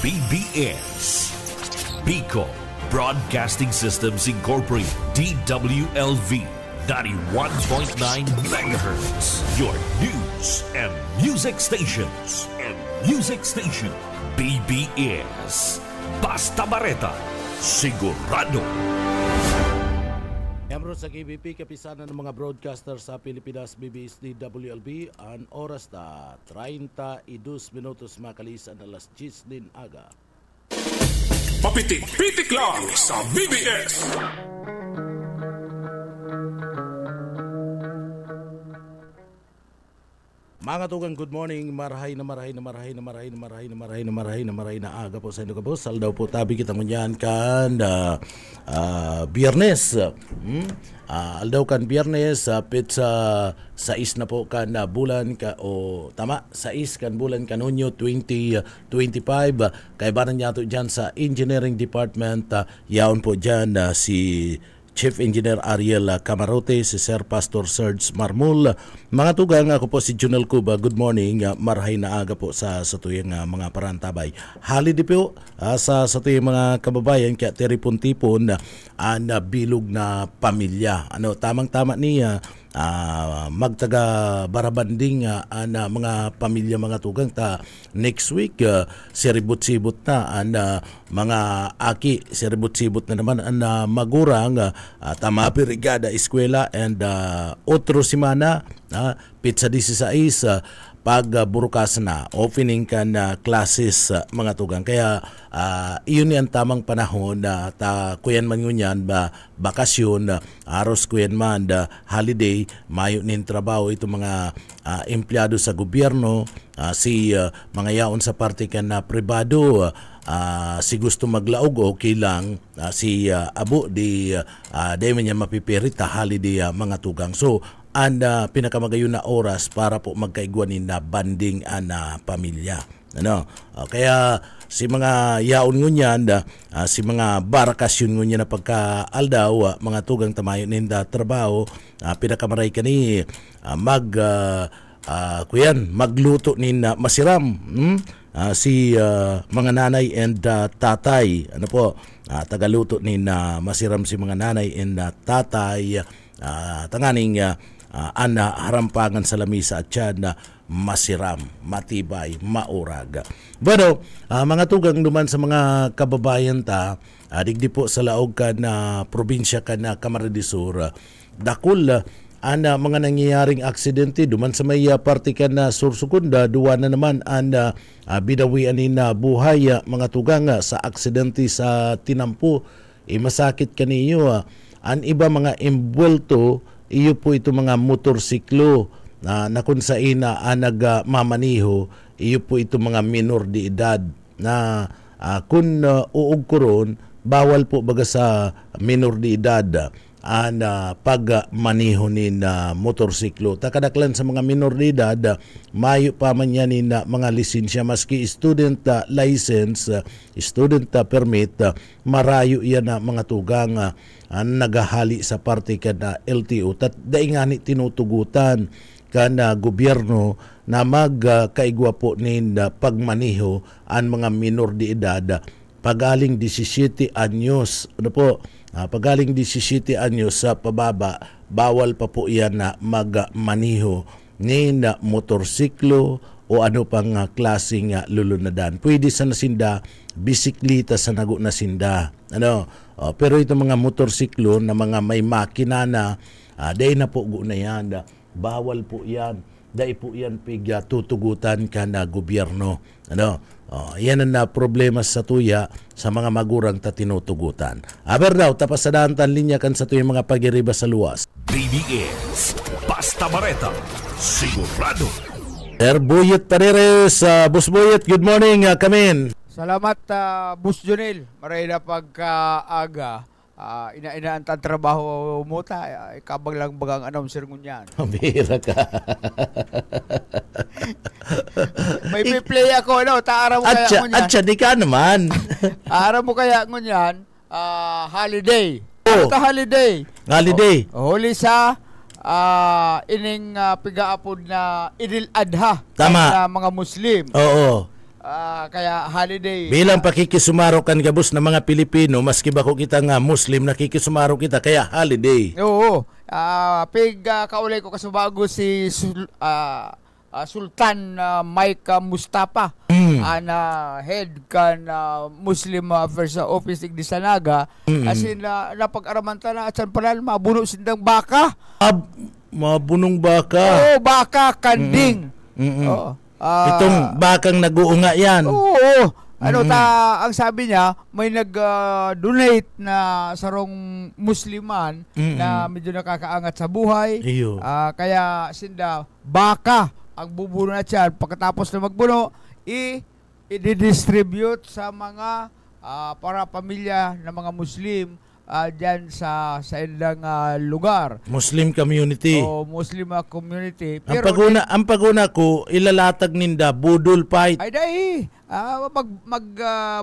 BBS Pico Broadcasting Systems Incorporated, DWLV 91.9 MHz, your news and music stations. BBS Basta Bareta, sigurado. Miyembro sa KBP, kapisanan ng mga broadcaster sa Pilipinas, BBS DWLB, ang oras na 32 minutos makalisan alas 10 din aga. Papitik-pitik lang sa BBS. Mga tugang, good morning. Marahay na aga po sa inyo ka po. Saldaw po tabi kita ngunyan kan Biyernes. Aldaw kan Biyernes pizza 6 na po kan bulan ka o tama 6 kan bulan kanunyo 2025 kay banan niya to diyan sa Engineering Department. Yaon po diyan si Chief Engineer Ariel Camarote, si Sir Pastor Serge Marmul. Mga tugang, ako po si Junel Cuba. Good morning. Marahay na aga po sa tuyang mga parantabay. Holiday po sa tuyang mga kababayan kaya teripon-tipon ang bilog na pamilya. Tamang-tama niya magtaga barabanding ang mga pamilya mga tugang ta next week siribot-sibot na ang mga aki siribot-sibot na naman ang magurang tama pirigada eskwela and otro simana pizza 16 pag burukas na opening kan classes mga tugang kaya iyon yan tamang panahon na kuyan man yun yan bakasyon aros kuyan man holiday mayo nin trabaho ito mga empleyado sa gobyerno si mga yaon sa parte kan pribado si gusto maglaog okay lang si abo di man niya mapipirit holiday mga tugang so and pinakamagayon na oras para po magkaigwanin na banding na pamilya. Kaya si mga yaon ngunyan, si mga barakasyon ngunyan na pagkaaldaw, mga tugang tamayo ninda trabaho, pinakamaray kani magluto nin masiram. Si mga nanay and tatay, tagaluto nin masiram si mga nanay and tatay, tanganing harampangan sa lamisa at siya na masiram, matibay, maurag. Pero, mga tugang duman sa mga kababayan ta, digdi po sa laog ka na probinsya ka na Camarines Sur, dakul mga nangyayaring aksidente duman sa may parte ka na Sursugunda, duwa na naman bidawian ni na buhay mga tugang sa aksidente sa Tinampo. Masakit kaniyo, ang iba mga embwelto iyo po ito mga motorsiklo na kung sa ina nagmamaniho, iyo po ito mga minor de edad na kung uog ko ron, bawal po baga sa minor de edad pagmaniho ni motorsiklo. Takadaklan sa mga minor de edad, mayo pa man yan ni mga lisensya maski student license, student permit, marayo yan na mga tugang nagahali sa parte ka na LTO. Daingani tinutugutan ka na gobyerno na magkaigwa po ni pagmaniho ang mga minor de edad pagaling 17 anyos. Pagaling 17 anyos sa pababa, bawal pa po yan na magmaniho ni motorsiklo o ano pang klaseng lulunadan. Pwede sa nasinda, bisiklita sa nago nasinda. Pero ito mga motorsiklo na mga may makina na, dahil na po na yan, bawal po yan. Dahil po yan pigya tutugutan ka na gobyerno. Yan ang problema sa tuya sa mga magurang tinutugutan. Aber daw, tapas sa daantan linya kan sa tuya mga pagiriba sa luwas. BBS Basta Bareta, sigurado. Sir Buyet Pareres, Boss Buyet, good morning, kamin. Salamat, Boss Junel. Maray na pagkaaga. Ina-inaan ang trabaho mo ta. Kabang lang bagang announcer ngunyan. Bira ka. May play ako, taara mo kaya ngunyan. Atcha, di ka naman. Taara mo kaya ngunyan, holiday. Oh. Holiday. Holiday. Huli sa ining pigaapod na Idil Adha. Tama. Na mga Muslim. Oo. Kaya holiday. Bilang pakikisumaro kan gabos na mga Pilipino, maski ba ko kita nga Muslim, nakikisumaro kita, kaya holiday. Oo. Kaulay ko kasubago si Sultan Mike Mustafa, na head kan Muslim Affairs Office di Sanaga, asin napag-araman ta na at san pala mabuno sindang baka. Mabunong baka. Oo, baka kanding. Oo. Itong bakang nag-uunga yan. Oo. Ang sabi niya, may nag-donate na sarong Musliman na medyo nakakaangat sa buhay. Iyo. Kaya sinda, baka ang bubuno na siya. Pagkatapos na magbuno, i-distribute sa mga para pamilya ng mga Muslim dyan sa ilang lugar. Muslim community. O Muslim community. Pero ang paguna ko, ilalatag ninda, budol fight. Ay dahi,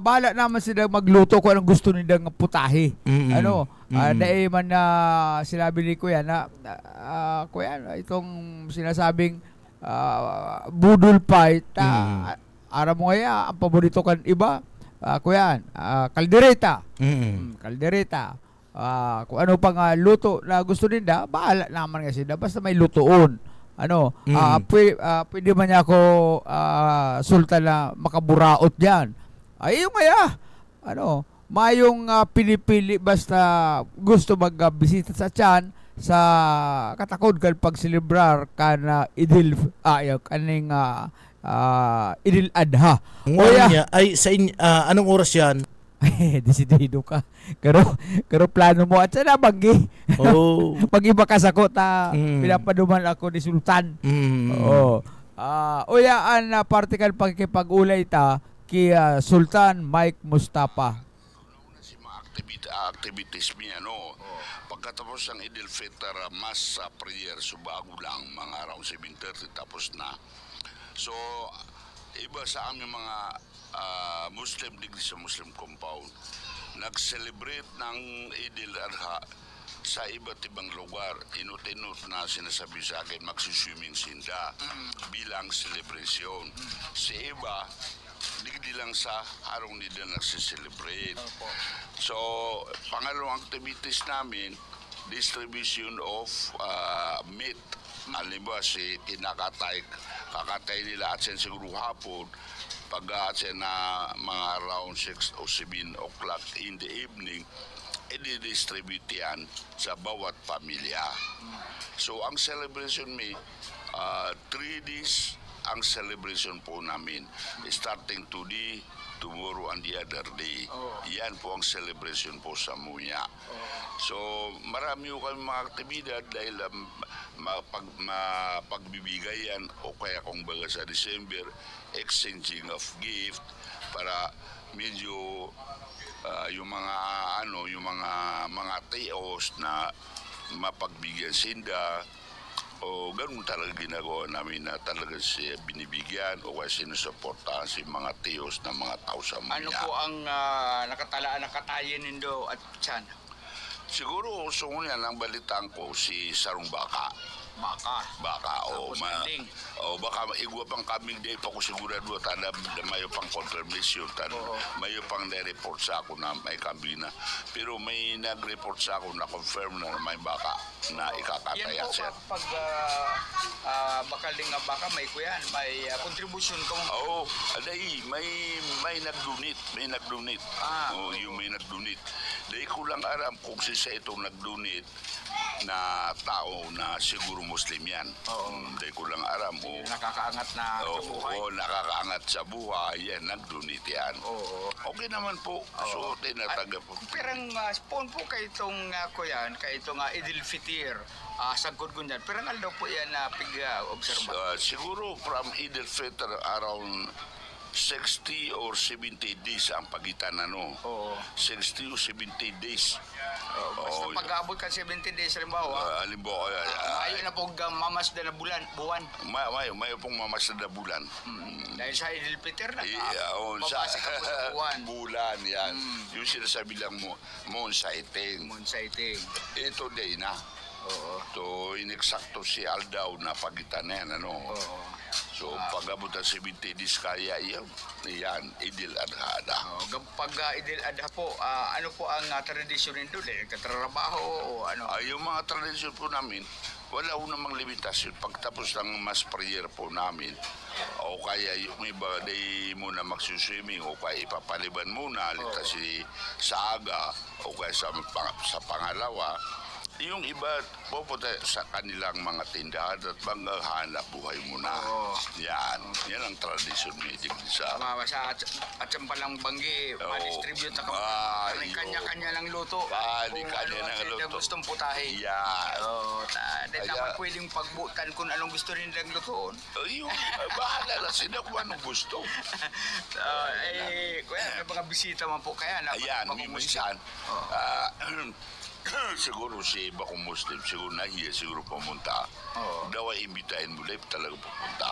bahala naman sila magluto kung anong gusto nilang putahe. Dahi man na sinabi ni Kuya na, Kuya, itong sinasabing budol fight, aram mo kaya, ang paborito kan iba, Kuya, kaldereta. Kaldereta. Kung ano pang luto na gusto nila, bahala naman kasi sila. Basta may lutoon. Pwede man niya ako sultan na makaburaot dyan. Ay, yung kaya, mayong pinipili basta gusto magbisita sa tiyan sa katakod kan pagselebrar kan kaning Idil Adha. Niya, ay sa anong oras yan? Desidido ka. Pero plano mo at sana bagi. Oh. Pag-iba ka sa kota, pinapaduman ako ni Sultan. Oo. Uyaan na partikan pagkipag-ulay ta kay Sultan Mike Mustafa. Si mga activities niya, pagkatapos ng Idil Fitr, mass prayer, so bago lang, mga around 7:30, tapos na. So, iba sa aming mga Muslim digdi sa Muslim compound, nag-celebrate ng Idil Adha sa iba't ibang lugar. Inut-inut na sinasabi sa akin, magsiswimming sinda bilang celebration. Sa iba, digdi lang sa araw nila nagsiselebrate. So, pangalawang activities namin, distribution of meat. Halimbawa, si kakatay nila at siguro hapon, pag na mga around 6 o 7 o'clock in the evening, i-distribute yan sa bawat pamilya. So, ang celebration may 3 days ang celebration po namin. Starting today, tomorrow and the other day. Yan po ang celebration po sa Muya. So, marami po kami mga aktibidad dahil pagbibigayan o kaya kung baga sa December, exchanging of gift para medyo yung mga teos na mapagbigyan sinda o ganun talaga ginagawa namin na talaga siya binibigyan o kaya sinusuportahan si mga teos na mga tao sa Muya. Ano po ang nakatalaan na katayin nindo at tiyan? Siguro gusto ko niya ang balitaan ko si Sarong Baka. Baka, baka igwa pang kaming day pa ko sigurado tanda mayo pang confirmation mayo pang na-report sa ako na may kambing na. Pero may nag-report sa ako na confirm na may baka na ikakataya siya. Yan po pag bakal din nga baka may kuyan, may contribution kung... Aday, may nag-donate, yung may nag-donate. Dahil ko lang aram kung sisa itong nag-donate na tao na siguro Muslim yan. Dahil ko lang aram. Nakakaangat na sa buhay. Nakakaangat sa buhay. Yan, nag-donate yan. Okay naman po. So, tinatagap po. Perang spawn po kayo itong kuyan, kayo itong Idil Fitr. Sagod ko niyan. Perang daw po yan na pig-observa. Siguro from Idil Fitr around 60 or 70 days ang pagitan 60 or 70 days. Basta pag-abot ka 70 days halimbawa. Mayo na pong mamasda na buwan. Mayo pong mamasda na bulan. Dahil sa Idil Fitr na mabasa ka po sa buwan. Bulan yan. Yung sinasabi lang mo, moon sighting. Ito day na. So, ineksakto si Aldaw na pagitan na yan, So, pag-abot ang 70 Diskaya, yan, Idil Adha na. Pag Idil Adha po, ano po ang tradisyon nito? Katrabaho o ano? Yung mga tradisyon po namin, wala ho namang limitasyon. Pagtapos ng mass prayer po namin, o kaya yung iba, di muna magsuswimming, o kaya ipapaliban muna, si sa aga, o kaya sa pangalawa, yung iba pupunta sa kanilang mga tindahan at hanap buhay muna. Yan ang tradisyon meeting sa... At sa palang banggi, ma-distribute na kanya-kanya lang luto. Kanya lang luto. Gustong putahe. Yan. Dahil naman pwedeng pagbutan kung anong gusto nilang lutoon. Bahala lang sila kung anong gusto. Kuya, may mga bisita man po kaya. Ayan, minsan. Siguro si iba kong Muslim, siguro nahiya, siguro pumunta. Daw ay imbitahin mo, talaga pupunta.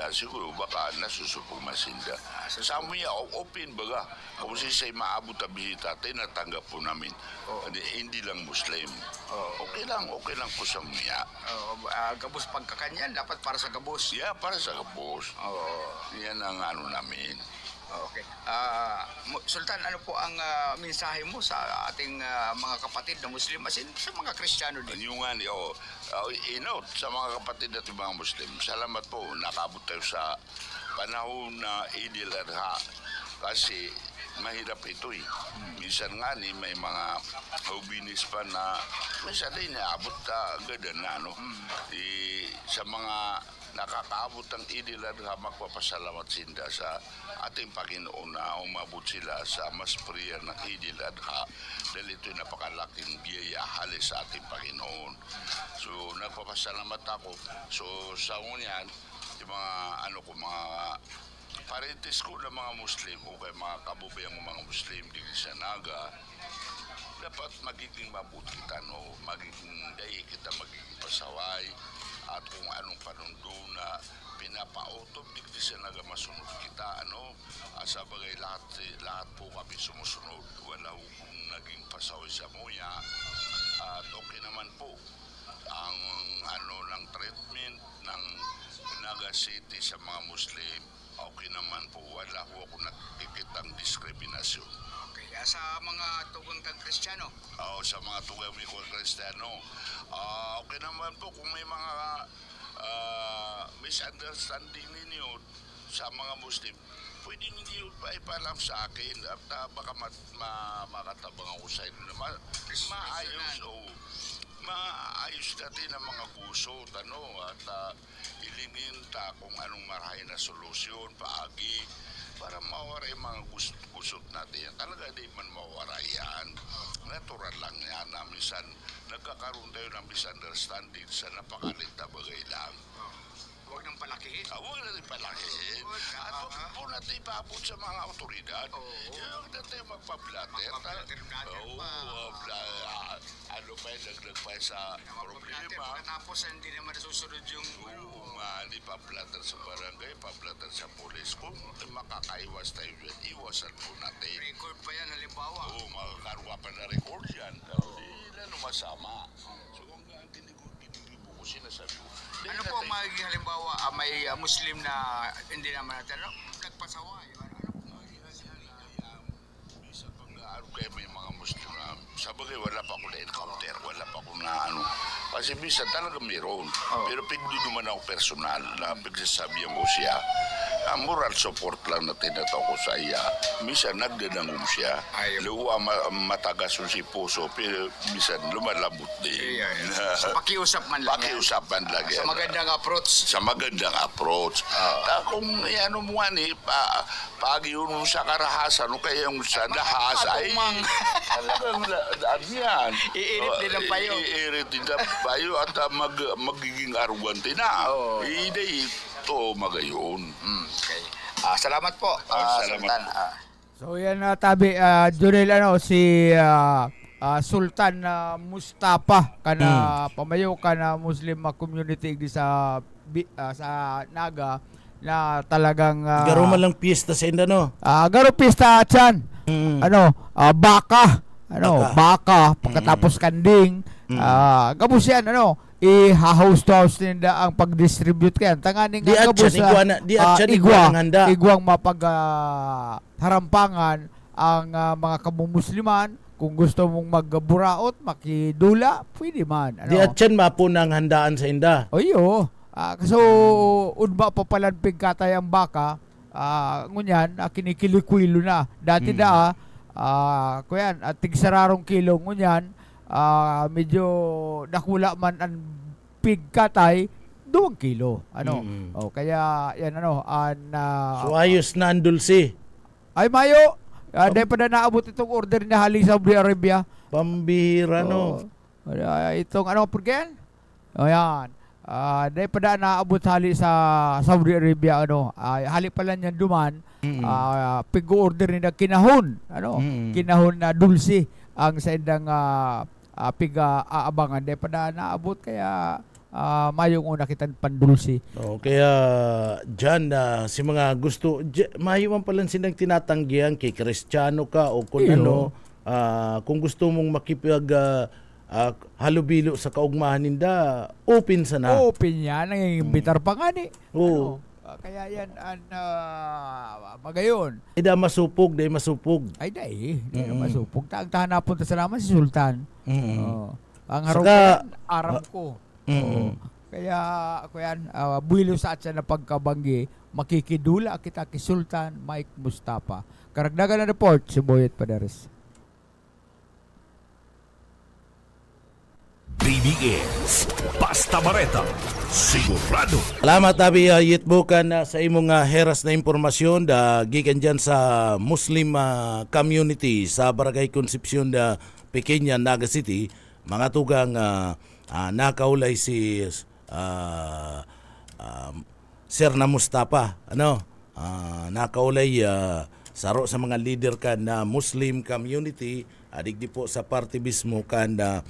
Siguro baka nasusupong masinda. Sa mo niya, open baga. Kung siya'y maabot ang bisita, tinatanggap po namin. Hindi lang Muslim. Okay lang po sa mga. Gabos pagkakanyan, dapat para sa gabos. Yeah, para sa gabos. Yan ang ano namin. Okay. Sultan, ano po ang mensahe mo sa ating mga kapatid na Muslim as in sa mga Kristiyano din? Yung nga, sa mga kapatid at mga Muslim, salamat po, nakabot tayo sa panahon na Idil Adha kasi mahirap ito eh. Minsan nga may mga ubinis pa na minsan din naabot agad na sa mga nakakaabot ng Idil Adha, magpapasalamat sinda sa ating Panginoon na umabot sila sa mas prayer ng Idil Adha dahil ito'y napakalaking biyaya halis sa ating Panginoon. So nagpapasalamat ako. So sa unyan, yung mga mga parites ko na mga Muslim o kaya mga kabubayang mga Muslim dito sa Naga, dapat magiging mabuti kita, magiging dahil kita magiging pasaway at kung anong panundo na pinapautob digdi sa nagamasunod kita, sa bagay lahat po kami sumusunod, wala kung naging pasaway sa muya at okay naman po ang ng treatment ng Naga City sa mga Muslim, okay naman po, wala po ako nakikitang diskriminasyon. Okay, sa mga tugang Kristiyano? Sa mga tugang Kristiyano, okay naman po kung may mga misunderstanding ninyo sa mga Muslim, pwede ninyo ipalam sa akin at baka makatabang ako sa inyo na maayos natin ang mga kusot at ilingin kung anong marahin na solusyon paagi para mawara yung mga kusot natin. Talaga di man mawara yan. Natural lang yan na minsan nagkakaroon tayo ng misunderstanding sa napakalit na bagay lang. Huwag nang palakihin. Huwag natin palakihin. At huwag po natin ipaabot sa mga otoridad. Huwag natin magpa-blatter. Naglag pa sa problema. Tapos hindi naman nasusunod yung... Hindi pa-blatter sa barangay, pa-blatter sa polis. Kung makakaiwas tayo dyan, iwasan po natin. Record pa yan, halimbawa. Makakaruha pa na record yan. Hindi na masama. So kung kinigibo ko sinasabi ko, ano po ang magiging halimbawa, may Muslim na hindi naman natin, nagpasaway? Bisa pag kayo may mga Muslim na, sa bagay wala pa ako na-encounter, wala pa ako na kasi bisa talaga mayroon. Pero pigdo naman ako personal na pagsasabihan ko siya, moral support lang na tinataw ko sa iya. Misa nagdanangom siya. Luwa matagas si puso, pero misa lumalabot din. So, pakiusap man lang. Pakiusap man lang. Sa magandang approach. Sa magandang approach. Kung mo nga pag yun sa karahasan, o kaya yung sa dahas, ay talagang yan. Iinit din ang payo. Iinit din ang payo at magiging arugante na. Hindi ito magayon. Okay. Salamat po, Sultan. So yan tabi Junel si Sultan Mustafa kana pamayo kana Muslim community di sa Naga na talagang garo man lang pista sa inda garo pista chan baka baka pagkatapos kanding gabos yan i-house to house ninda ang pag-distribute kayan. Tanganing Di nga atyan igwa ng handa. Igwang mapag harampangan ang mga kamumusliman. Kung gusto mong magburaot, makidula, pwede man. Di atyan mapo ng handaan sa inda. Oyo. So, unba pa palanpig katay ang baka, ngunyan, kinikilikwilo na. Dati kuyan, at tigsararong kilo ngunyan, medyo nakula man ang pig katay, 2 kilo. Kaya, yan so, ayos na ang dulce. Ay, Mayo, dahil pa na naabot itong order na haling sa Saudi Arabia. Pambihira, no? Itong, pagkayan? Ayan. Dahil pa na naabot hali sa Saudi Arabia, hali pala niyan duman, pig-order nila kinahon, kinahon na dulce ang sa indang pig-aabangan. Dahil pa na naabot, kaya mayong una kitang pandulce. Kaya dyan, si mga gusto, mahiwan pala silang tinatanggihan kay Kristiyano ka o kung kung gusto mong makipag halubilo sa kaugmahan ninda, open sana. Open yan, nangingimbitar pa nga ni. Kaya yan, magayon. Ida masupog, day masupog. Ay, day masupog. Tahan na punta sa naman si Sultan. Ang harap aram ko. Kaya ako yan, buwilo sa atya na pagkabanggi, makikidula kita kay Sultan Mike Mustafa. Karagdagan na report, si Boyet Padares. BBS Basta Bareta, sigurado. Salamat abi yitbukan sa imong heras na impormasyon gikan dyan sa Muslim community sa Barangay Concepcion Pequeña, Naga City. Mga tugang nakaulay si Sir na Mustafa, nakaulay saro sa mga leader kan na Muslim community, adigdi po sa party mismo kan na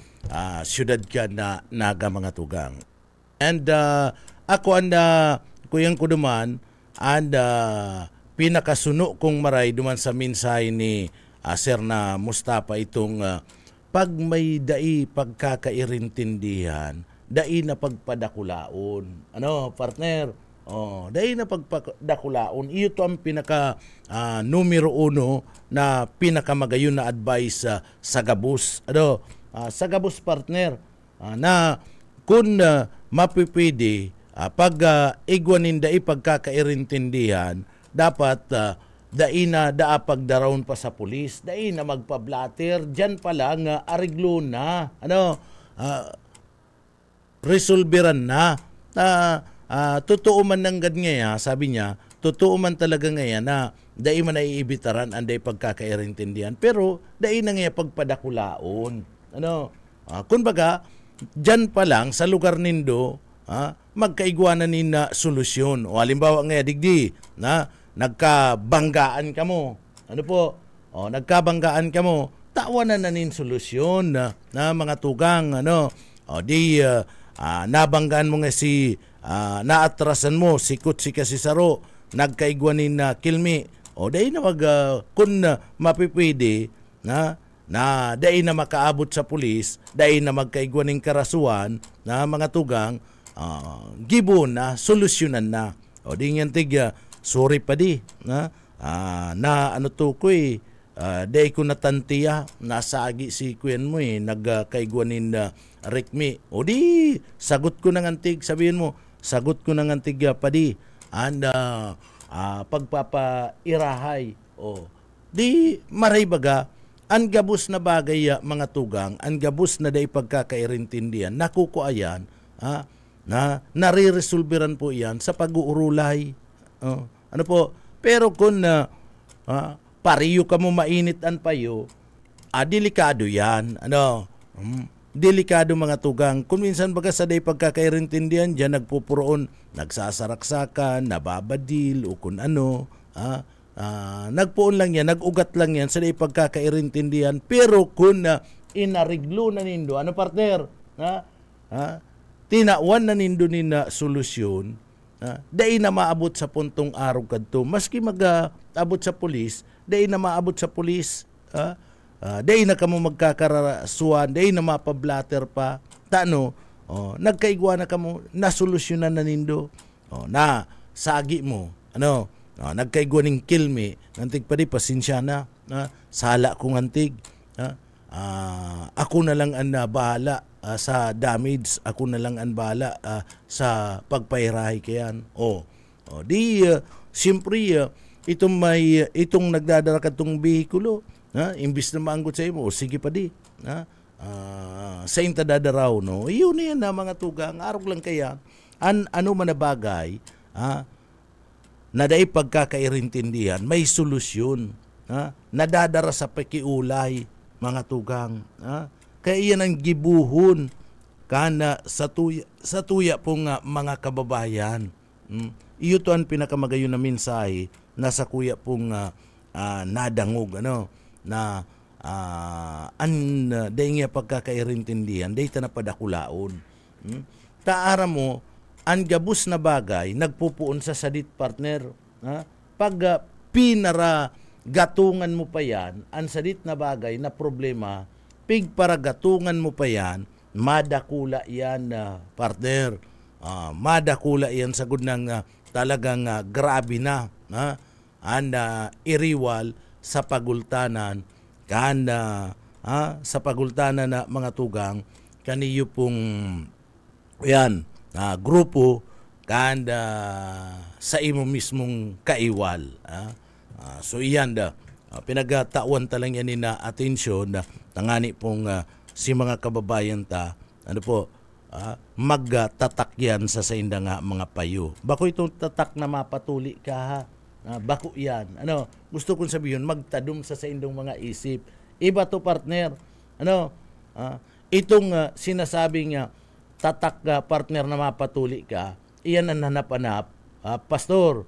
syudad kan na Naga, mga tugang. And ako kuyang ko duman and pinakasuno kong maray duman sa minsay ni Sir na Mustafa itong pag may dai pagkakairintindihan, dai na pagpadakulaon. Partner? Dai na pagpadakulaon. Iyo to ang pinaka numero 1 na pinakamagayon na advice sa gabus. Sa gabus, partner, na kung mapipili pag igwanin dai pagkakairintindihan, dapat dai na daapagdarawon pa sa pulis, dai na magpa-blatter, dyan pa lang ariglo na, resolveran na. Totoo man ng ngaya, sabi niya, totoo man talaga ngaya na dai man naiibitaran ang dai pagkakairintindihan, pero dai na ngaya pagpadakulaon. Kung baga, dyan pa lang sa lugar nindo, magkaigwanan ni na solusyon. O halimbawa ngaya digdi, nagkabanggaan ka mo. Nagkabanggaan ka mo, tawanan na nin solusyon na mga tugang, nabanggaan mo nga si naatrasan mo, sikot si kasi saro, nagkaigwanin na kilmi. Dahil na kung mapipwede, na dahil na makaabot sa pulis, dahil na magkaigwaning karasuan, na mga tugang, gibon na, solusyonan na. Di nga tigya, sorry pa di, dahil ko natantiya, nasagi si kuyan mo nagkaigwanin na rikmi. Di, sagot ko ng antig, sabihin mo, sagot ko ng antig pa di, and pagpapairahay. Di, maray baga, ang gabus na bagay mga tugang, ang gabus na day pagkakairintindihan, nakukuayan, na nare-resolveran po yan sa pag-uurulay. Pero kung pariyo ka mo mainit ang payo, delikado yan. Delikado mga tugang. Kung minsan baga sa day pagkakairintindihan, dyan nagpupuroon, nagsasaraksakan, nababadil, o kung nagpuon lang yan, nagugat lang yan sa day pagkakairintindihan. Pero kung inariglo na nindo, partner? Tinawan na nindo na solusyon, dahil na maabot sa puntong araw kadto, maski mag-abot sa pulis, dahil na maabot sa pulis, dahil na kamo magkakarasuan, dahil na mapablatter pa, nagkaigwa na kamo, nasolusyonan na nindo. Na sagi mo, nagkaigwa ning kilmi, nantig pa di pasensya na, sala kong antig. Ako na lang ang bahala sa damage, ako na lang ang bahala sa pagpairahay kayan. Siyempre, itong nagdadala ka itong bihikulo, imbis na maanggot sa imo, sige pa di. Sa inta dadaraw, no? Iyon na yan na mga tugang, arog lang kaya, ano man na bagay, na dahi pagkakairintindihan, may solusyon, nadadara sa pakiulay, mga tugang. Kaya iyan ang gibuhon, kana sa tuya pong mga kababayan. Iyo to ang pinakamagayon na mensahe, nasa kuya pong nadangog, na dahil nga pagkakairintindihan, dahil ta na padakulaon. Taara mo, ang gabus na bagay, nagpupuon sa sadit partner. Pag pinara gatungan mo pa yan, ang sadit na bagay na problema, pig para gatungan mo pa yan, madakula yan partner. Madakula yan sa ng talagang grabe na. Iriwal sa pagultanan sa pagultanan na mga tugang kaniyo pong grupo sa imo mismong kaiwal. So iyan pinagatawan talang yan na atensyon na tangani pong si mga kababayan ta magtatak yan sa inda nga mga payo. Bako itong tatak na mapatuli ka ha. Bako yan. Gusto kong sabihin, magtadum sa indong mga isip. Iba to partner. Itong sinasabing tatak partner na mapatuli ka, iyan ang nanap-anap. Pastor,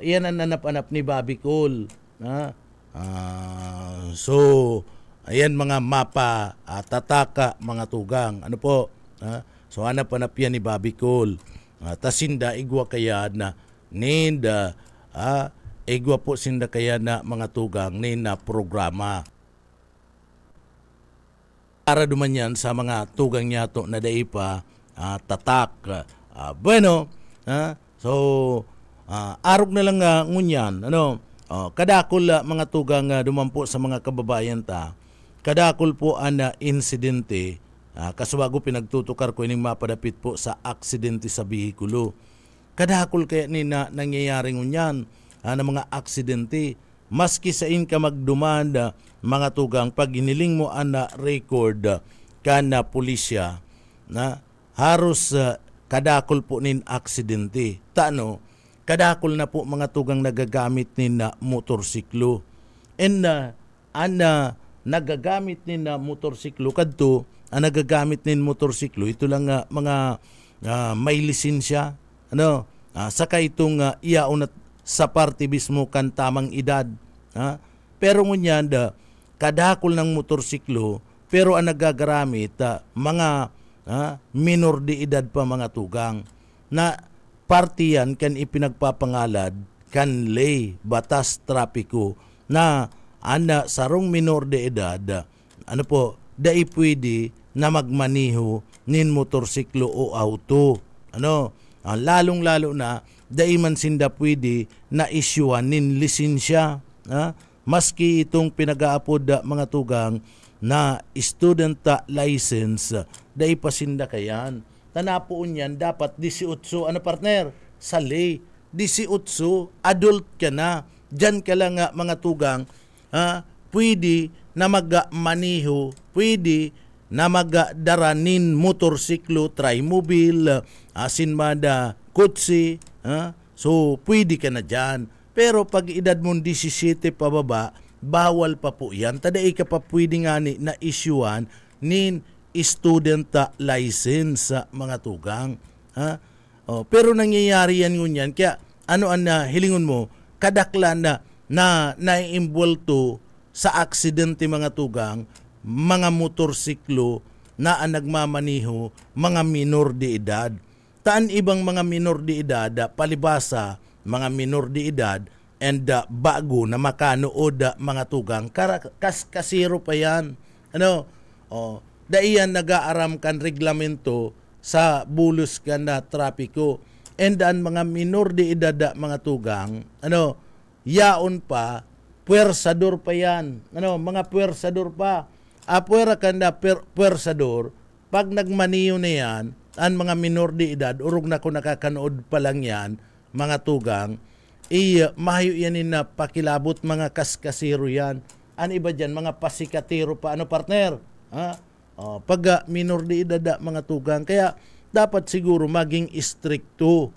iyan ang nanap-anap ni Bobby Cole. So, ayan mga mapa, tataka, mga tugang. So, hanap-hanap yan ni Bobby Cole. Tasinda, igwa kaya na ninda, igwa po sinda kaya na mga tugang na programa. Para duman yan sa mga tugang niya to na daipa, tatak. Bueno, so, arog na lang ngunyan, kadakol mga tugang dumampo sa mga kababayan ta, kadakol po ang insidente, kasubago pinagtutukar ko ining mapadapit po sa aksidente sa bihikulo. Kadakol kaya ni na nangyayari ngunyan na mga aksidente, maski sa inka magdumanda mga tugang, pag iniling mo ang record ka na pulisya, na haros kadakol po nin aksidente. Kadakol na po mga tugang nagagamit nin na motorsiklo. And nagagamit nin na motorsiklo, kadto, nagagamit nin motorsiklo, ito lang mga may lisensya, saka itong iyaon at sa parte mismo kan tamang edad. Pero ngunyan, kadakol ng motorsiklo, pero ang nagagaramit, mga minor de edad pa mga tugang, na parte yan kan ipinagpapangalad kan lay, batas trapiko, na sarong minor de edad, dai pwede na magmaniho nin motorsiklo o auto. Lalong-lalo na, dai man sinda pwede na isyuan nin lisensya. Maski itong pinag-aapod mga tugang na student license, dai pa sinda kayan. Tanapoon yan, dapat 18, partner? Sa lay, 18, adult ka na. Diyan ka lang mga tugang, pwede na magmaniho, pwede na magdaranin motorsiklo, trimobile, sinmada, kutsi, so pwede ka na dyan. Pero pag edad mo 17 pababa, bawal pa po yan. Tadai ka pa pwede nga na isyuan nin student license sa mga tugang. Pero nangyayari yan ngunyan, kaya ang hilingon mo, kadaklan na naiimbulto sa aksidente mga tugang, mga motorsiklo na nagmamaniho, mga minor de edad. Taan ibang mga minor de edad, palibasa, mga minor de edad, and bago na makanood mga tugang, kasiro pa yan. Daiyan nag-aaram kan reglamento sa bulos ka na trapiko. And ang mga minor de edad mga tugang, yaon pa, puwersador pa yan. Mga puwersador pa. Puwera ka na puwersador, pag nagmaniyo na yan, ang mga minor de edad, urog na ko nakakanood pa lang yan, mga tugang, mahayo yan na pakilabot mga kaskasiro yan. Ano iba dyan, mga pasikatiro pa, partner? Pag minor de edad mga tugang, kaya dapat siguro maging stricto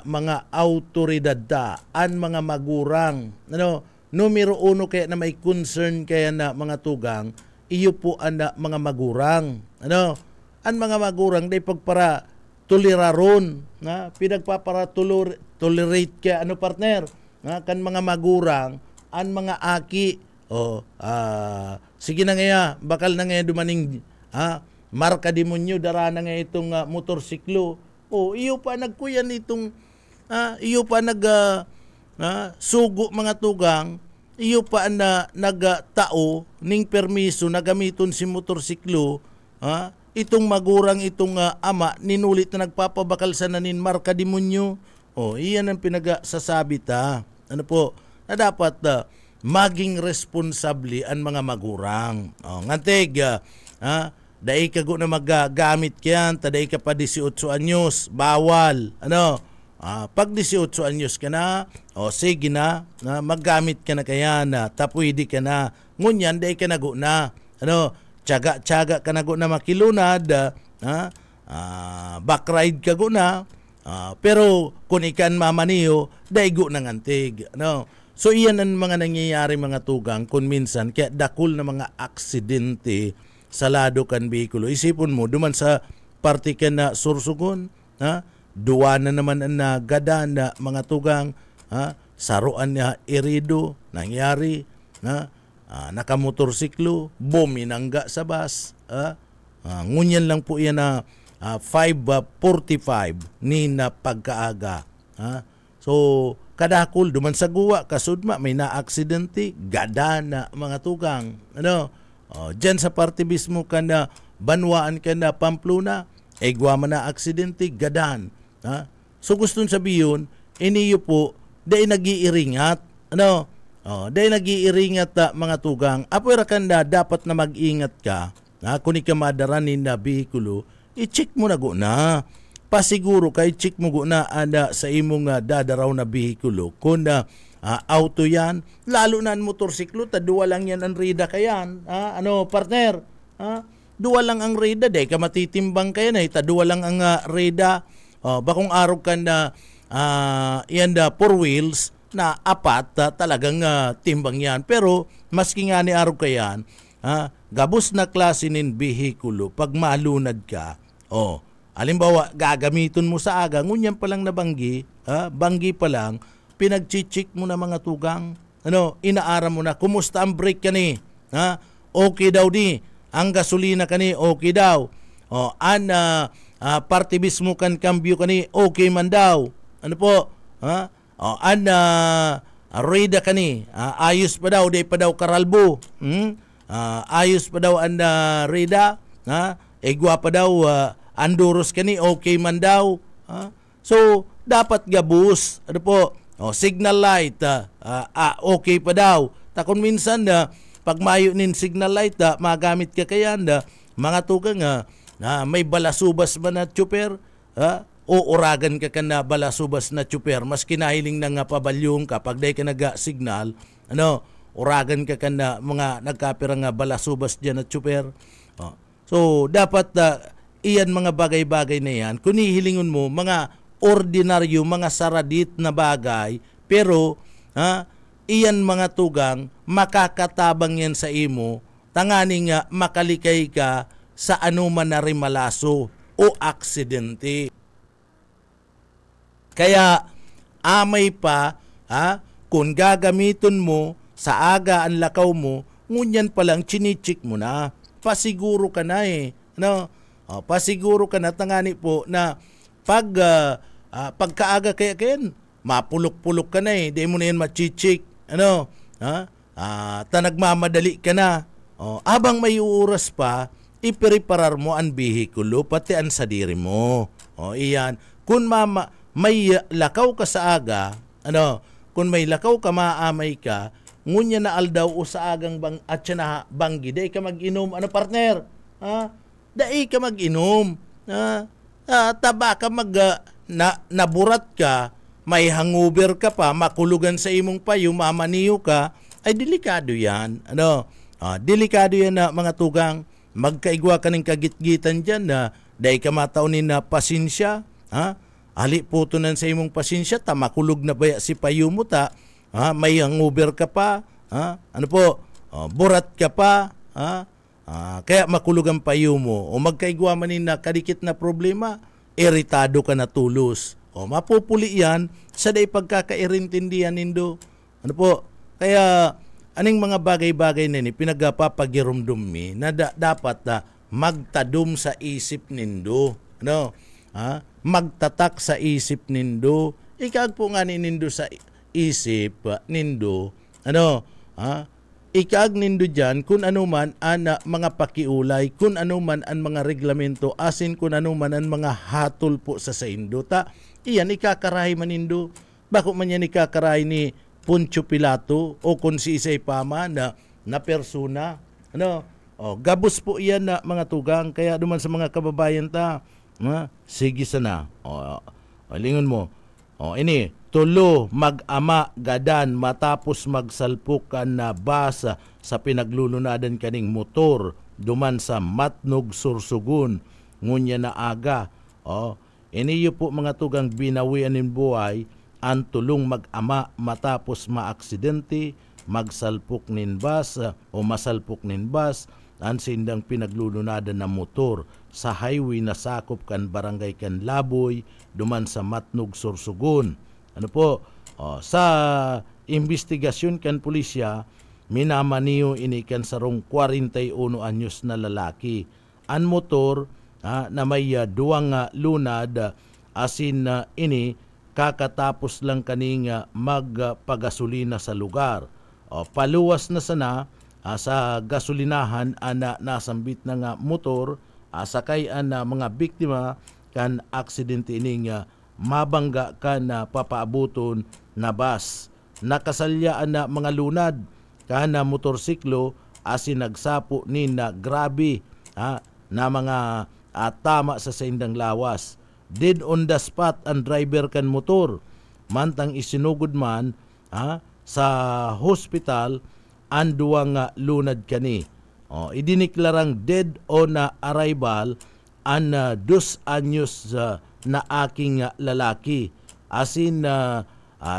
mga autoridad mga magurang. Numero 1 kaya na may concern kaya na mga tugang, iyo po mga magurang. Ang mga magurang day pagpara toleraron, pinagpapara tolerate kaya partner, kan mga magurang, ang mga aki, sige na nga, bakal na nga dumaning, marka demonyo, dara na nga itong motorsiklo. Iyo pa nagkuyan itong, iyo pa sugo mga tugang, iyo pa nagtao ning permiso na gamiton si motorsiklo, itong magurang itong ama, ninulit na nagpapabakal sa nanin marka demonyo. Iyan ang pinagsasabi ta. Na dapat maging responsable ang mga magurang. Nganteg, dahil ka na magagamit kyan, taday ka pa 18 anyos, bawal. Pag 18 anyos ka na, sige na, maggamit ka na kaya na, tapwede ka na. Ngunyan, dahil ka nago na. Tsaga ka nago na makilunad, backride ka go na, pero kung ikan mamaniyo, dahil go na ngantig. So iyan ang mga nangyayari mga tugang, kung minsan, kaya dakul na mga aksidente, salado kan bikulo. Isipon mo, duman sa party ka na sursugon, duwa na naman ang gada na mga tugang, saruan niya irido, nangyari, nakamotorsiklo, buminangga sa bus, ngunyan lang po yan na 5:45 ni na pagkaaga. So, kadakul, duman sa guwa, kasudma, may na-aksidente, gada na mga tugang. Dyan sa party mismo ka na banwaan ka na Pamplona, egwa man na aksidente, gadan. So gustong sabihin, iniyo po, dahil nag-iiringat. Dahil nag-iiringat mga tugang, apwera ka na dapat na mag-ingat ka. Kung ka madaranin na bihikulo, i-check mo na go na. Pasiguro ka, i-check mo go na sa imong dadaraw na bihikulo. Kung auto yan, lalo na ang motorsiklo, duwa lang yan ang rida kayan. Partner? Duwa lang ang rida, day ka matitimbang kayo na, duwa lang ang rida. Bakong araw ka na yan 4 wheels na 4, talagang timbang yan. Pero, maski nga ni araw ka yan, gabos na klase nin bihikulo, pag malunad ka, halimbawa, gagamitin mo sa aga, ngunyan pa lang nabanggi, banggi pa lang, pinag-chichik mo na mga tugang, inaara mo na, kumusta ang brake ka ni? Okay daw di, ang gasolina ka ni, okay daw. Partibis mo kan kambyo ka ni, okay man daw. Reda ka ni, ayos pa daw, di pa daw karalbo. Ayos pa daw ang reda, egwa pa daw, anduros ka ni, okay man daw. So, dapat gabus, signal light, okay pa daw. Takon minsan, pag mayo nin signal light, magamit ka kaya, mga tugang, may balasubas ba na tsuper, o uragan ka na balasubas na tsuper, mas kinahiling na nga pabalyong kapag day ka nag-signal, uragan ka na mga nagkapirang balasubas dyan na tsuper. So, dapat, iyan mga bagay-bagay na yan, kung hihilingon mo, mga ordinaryo, mga saradit na bagay, pero iyan mga tugang, makakatabang yan sa imo, tangani nga makalikay ka sa anuman na rimalaso o aksidente. Kaya amay pa, kung gagamiton mo sa aga ang lakaw mo, ngunyan palang chinichik mo na, pasiguro ka na pasiguro ka na, tangani po na pagkaaga kaya kayan, mapulok-pulok ka na di mo na yan machichik, nagmamadali ka na. Abang may oras pa, ipreparar mo ang bihikulo pati ang sadiri mo. O iyan, kung may lakaw ka sa aga, kung may lakaw ka maamay ka, ngunya na aldaw o sa agang at siya na banggi, dahil ka mag-inom, partner? Dahil ka mag-inom. Taba ka naburat ka, may hangover ka pa, makulugan sa imong payo, mamaniyo ka, ay delikado yan. Delikado yan na mga tugang, magkaigwa ka ng kagitgitan dyan na dahil ka mataunin na pasensya, ali putunan sa imong pasensya, makulog na baya si payo mo may hangover ka pa, burat ka pa, kaya makulog ang payo mo, o magkaigwa manin na kadikit na problema, iritado ka na tulos. Mapupuli yan sa day pagkakairintindihan nindo. Kaya aning mga bagay-bagay na ni pinagpapagirumdum mi na dapat magtadum sa isip nindo. Magtatak sa isip nindo. Ikag po nga nindo sa isip nindo. Ikag nindo dyan kung ano man ang mga pakiulay, kung ano man ang mga reglamento, asin kung ano man ang mga hatol po sa indo. Iyan ikakarahi manindo. Bako man yan ikakarahi ni Poncio Pilato o kung si Isay Pama na persona. Gabos po iyan na mga tugang. Kaya duman sa mga kababayan sige sana. Lingon mo. Ini, tulo mag-ama gadan matapos magsalpukan na basa sa pinaglulunadan kaning motor duman sa Matnog, Sursugun. Ngunya na aga. Iniyo po mga tugang binawian ng buhay ang tulong mag-ama matapos maaksidente, magsalpok nin bus o masalpok nin bus ang sindang pinaglulunadan ng motor sa highway na sakop kan barangay kan Laboy duman sa Matnog, Sursugun. Sa investigasyon kan pulisya, minamaniyo inikan sarong 41 anyos na lalaki. Ang motor na may duwang lunad asin ini kakatapos lang kaning magpagasolina sa lugar. Paluwas na sana sa gasolinahan ana nasambit na nga motor sakay ana mga biktima kan aksidente ining mabangga kan papaabuton na bus. Nakasalyaan na mga lunad kan motorsiklo asin nagsapo ni na grabe na mga tama sa saindang lawas. Dead on the spot ang driver kan motor. Mantang isinugod man sa hospital ang duwang lunad kani. Idiniklarang dead on arrival ang 2 anyos na aking lalaki. Asin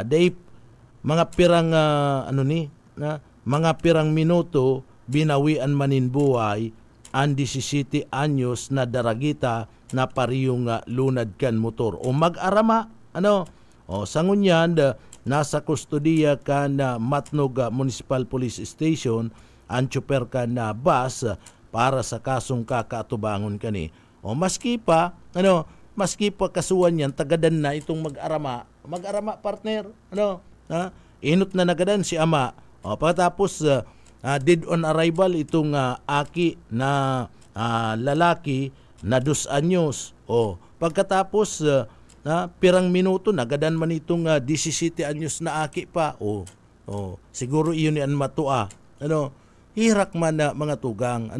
day mga pirang mga pirang minuto binawian manin buhay ang 17 anyos na daragita na pariyong lunad kan motor. O mag-arama, sangunyan, nasa kustodiya kan Matnog Municipal Police Station ang tsuper kan bus para sa kasong kakatubangon kani. Maski pa kasuan yan, tagadan na itong mag-arama partner, inot na nagadan si ama. Pagkatapos dead on arrival itong aki na lalaki na 2 anyos. Pagkatapos pirang minuto nagadan man itong 17 anyos na aki pa. Siguro iyon ni an matua. Hirak man na mga tugang.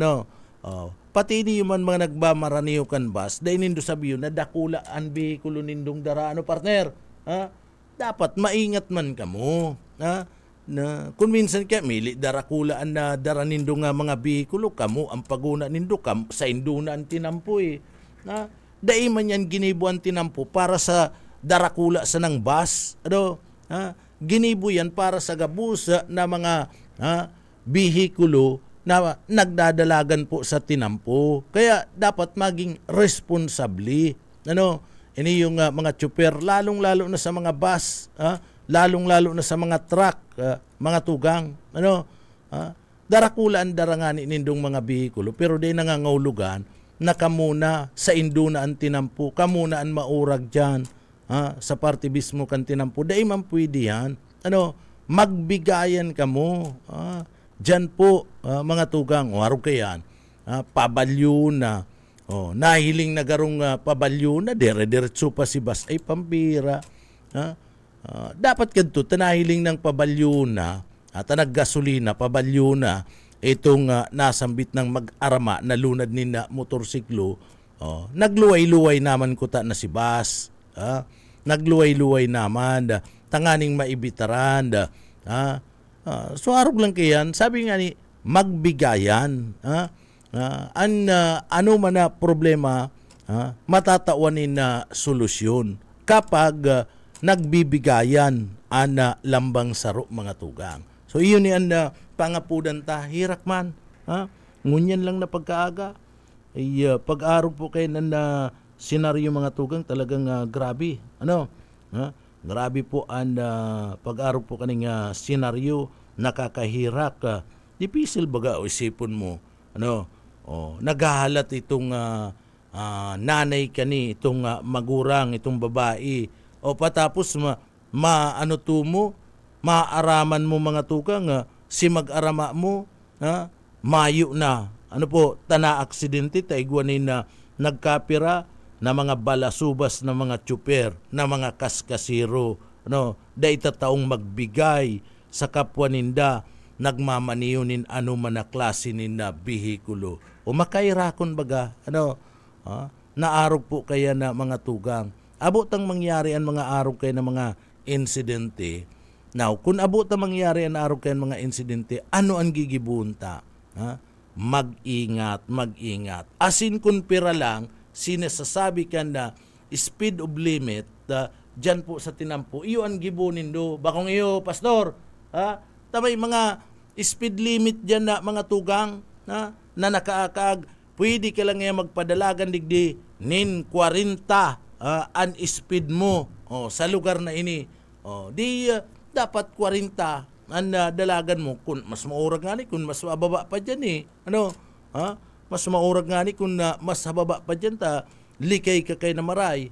Pati ni man mga nagbamaraniyo kan bus, dahil nindo sabiyo na dakula ang bihikulo nindong dara. Partner? Dapat maingat man kamo. Na kung minsan kaya mili darakulaan na dara nindo nga mga bihikulo, kamo ang paguna nindo sa induna ang tinampo dai man yan ginibo ang tinampo para sa darakula sa ng bus. Ginibo yan para sa gabus na mga bihikulo na nagdadalagan po sa tinampo. Kaya dapat maging responsable. Ini yung mga tsuper, lalong-lalo na sa mga bus, lalong-lalo na sa mga truck, mga tugang. Darakulaan darangani nindong mga bihikulo, pero di nangangahulugan na kamuna sa induna ang tinampo, kamuna ang maurag dyan, sa parte mismo kan tinampo. Di man pwede yan. Magbigayan kamo. Dyan po, mga tugang, warog kayan, pabalyo na. Nahiling na garong pabalyo na, dire-diretso pa si bus ay pambira. Dapat ganito, tanahiling ng pabalyo na, at naggasolina, pabalyo na, itong nasambit ng mag-arama na lunad ni na motorsiklo, nagluway-luway naman ko na si bus. Nagluway-luway naman, tanganing maibitaran. So arog lang kayan, sabi nga ni, magbigayan. Ano man na problema, matatawanin na solusyon kapag nagbibigayan ana lambang saro mga tugang. So iyon ni anda pangapudan ta hirak man. Ngunyan lang na pagkaaga. Ay pag-arog po kayo na senaryo mga tugang talagang grabe. Grabe po ang pag-arog po kaning senaryo nakakahirak. Dipisil baga o isipon mo. Naghahalat itong nanay kani, itong magurang, itong babae. O patapos maaraman mo mga tukang, si mag-arama mo, mayo na. Tana aksidente, taigwanin na nagkapira na mga balasubas na mga tsuper, na mga kaskasiro. Da itataong magbigay sa kapwa ninda, nagmamaniyonin man na klase na bihikulo. O makairakon baga, naarog po kaya na mga tugang. Abot ang mangyari ang mga arog kayo na mga insidente. Now, kung abot ang mangyari ang arog kayo mga insidente, ano ang gigibunta? Mag-ingat, mag-ingat. Asin kun pira lang, sinasasabi ka na speed of limit, dyan po sa tinampo, iyo ang gibunin do. Bakong iyo, pastor, tamay mga speed limit dyan na mga tugang na nakaakag, pwede ka lang nga magpadalagan digdi nin 40 ang speed mo sa lugar na ini. Dapat 40 ang dalagan mo. Kung mas maurag nga ni, kung mas mababa pa dyan mas maurag nga ni, kung mas mababa pa dyan likay ka kay na maray.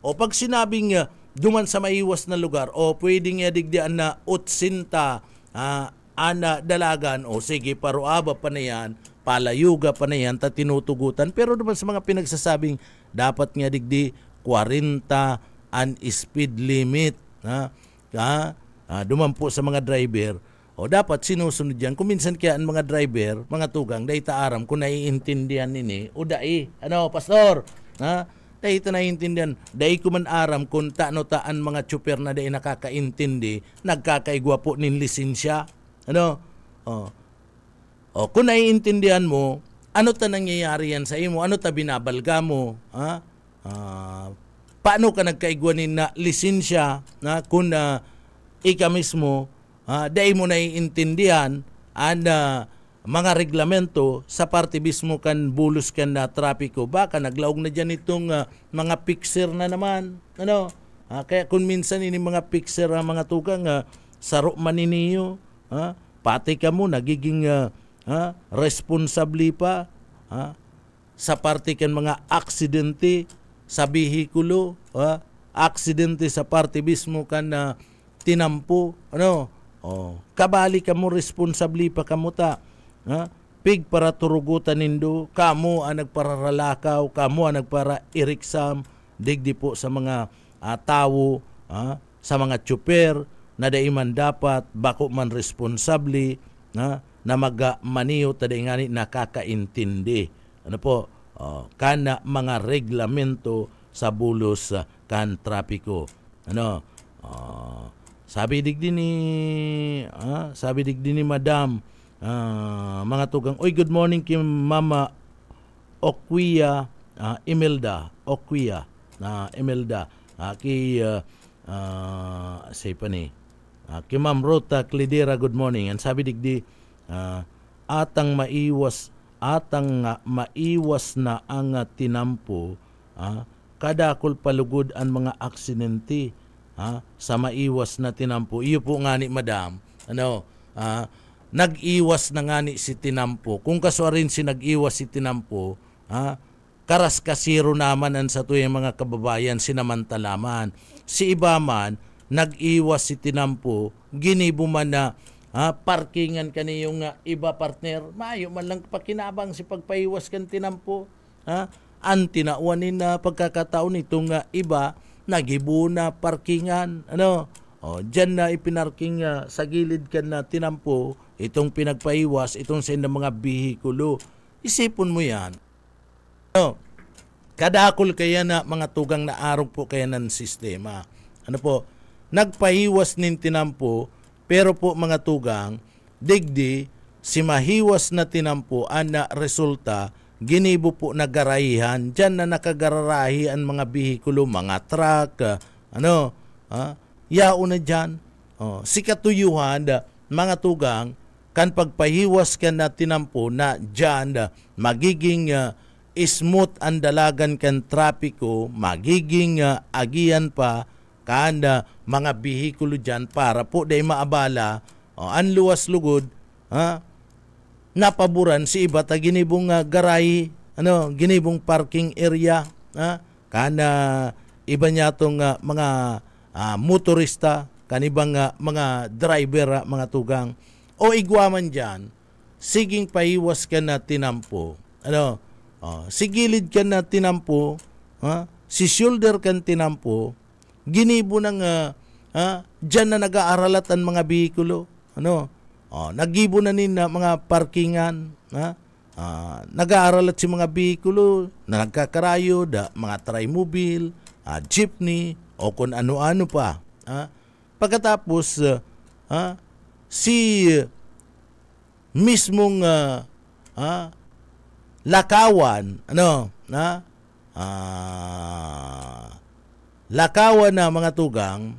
Pag sinabing duman sa maiwas na lugar, pwede nga digdian na 80 ana dalagan, sige paruaba pa na yan, palayuga pa na yan, tinutugutan. Pero naman sa mga pinagsasabing dapat nga digdi 40 ang speed limit. Duman po sa mga driver, dapat sinusunod yan. Kung minsan kaya ang mga driver, mga tugang, dahi taaram kung naiintindihan nini, dahi, pastor, dahi ito naiintindihan, dahi ko man aram kung taano-taan mga tsuper na dahi nakakaintindi, nagkakaigwa po nin lisensya. Kung naiintindihan mo, ano ta nangyayari yan sa imo? Ano ta binabalga mo? Paano ka nagkaigwanin na lisensya kung ika mismo dahil mo naiintindihan ang mga reglamento sa parte mismo kan bulos kan na trapiko? Baka naglaog na dyan itong mga fixer na naman. Kaya kung minsan ini mga fixer mga tugang saro maniniyo, pati ka mo nagiging responsable pa sa parte kan mga aksidente sa bihikulo, aksidente sa parte mismo kan tinampo, kabali ka mo responsable pa kamuta. Pig para turugutan nindo, kamo ang nagpararalakaw, kamo ang nagpara-iriksam, digdi po sa mga tao, sa mga tsuper, na daiman dapat, bako man responsable, na magmaniyo, taday nga ni nakakaintindi. Kana mga reglamento sa bulos kan trapiko. Sabi digdi ni Madam, mga tugang, good morning kay Mama Okwia Imelda, Imelda, say pa ni, kay Ma'am Rota Clidera, good morning. And sabi digdi, atang maiwas na ang tinampo, kadakol palugod ang mga aksidente sa maiwas na tinampo. Iyo po nga ni Madam, nag-iwas na nga ni si tinampo. Kung kaswarin si nag-iwas si tinampo, karas kasiro naman ang sa tuyang mga kababayan sinamantalaman. Si iba man, nag-iwas si tinampo, ginibo man na parkingan kaniyong iba partner, maayo man lang pakinabang si pagpaiwas kan tinampo. Ang tinauanin na pagkakataon itong iba, nagibu na parkingan, dyan na ipinarking sa gilid kan na tinampo, itong pinagpaiwas, itong sa mga bihikulo. Isipon mo yan. Kadakol kaya na mga tugang na arog po kaya ng sistema. Nagpahiwas nin tinampo, pero po mga tugang, digdi, si mahiwas na tinampo, na resulta, ginibo po na garahihan, dyan na nakagararahi ang mga bihikulo, mga truck, yao na dyan. Si katuyuhan, mga tugang, kan pagpahiwas ka na tinampo na dyan, magiging smooth ang dalagan kan trapiko, magiging agian pa kan mga bihikulo dyan para po day maabala, ang luwas lugod, napaboran si iba ta ginibong garay, ginibong parking area, kana iba niya tong mga motorista, kanibang mga driver, mga tugang, o igwaman dyan, siging pahiwas ka na tinampo, sigilid ka na tinampo, si shoulder kan tinampo, ginibo ng dyan na nag-aaralat ang mga bihikulo, nagibo na nin mga parkingan, nag-aaralat si mga bihikulo na nagkakarayo, mga trimobile, jeepney, o kung ano-ano pa. Pagkatapos, si mismong lakawan, lakawan na mga tugang,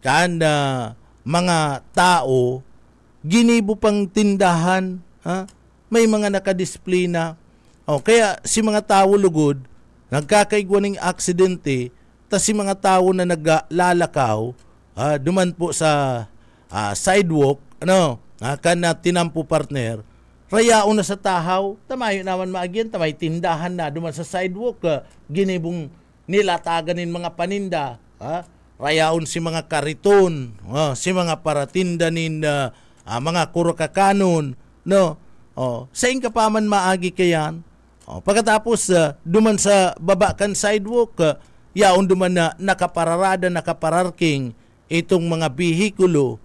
kanda mga tao, ginibo pang tindahan, may mga nakadisplay na. Kaya si mga tao lugod, nagkakaigwa ng aksidente, tas si mga tao na naglalakaw, duman po sa sidewalk, kana tinampo partner, rayao na sa tahaw, tamayo naman maagyan, tamay tindahan na, duman sa sidewalk, ginibong nilataganin mga paninda, rayaon si mga kariton, si mga paratindanin, mga kurokakanon, sa inkapaman maagi kayan, pagkatapos duman sa baba kan sidewalk, yaon duman na nakapararada, nakapararking itong mga bihikulo,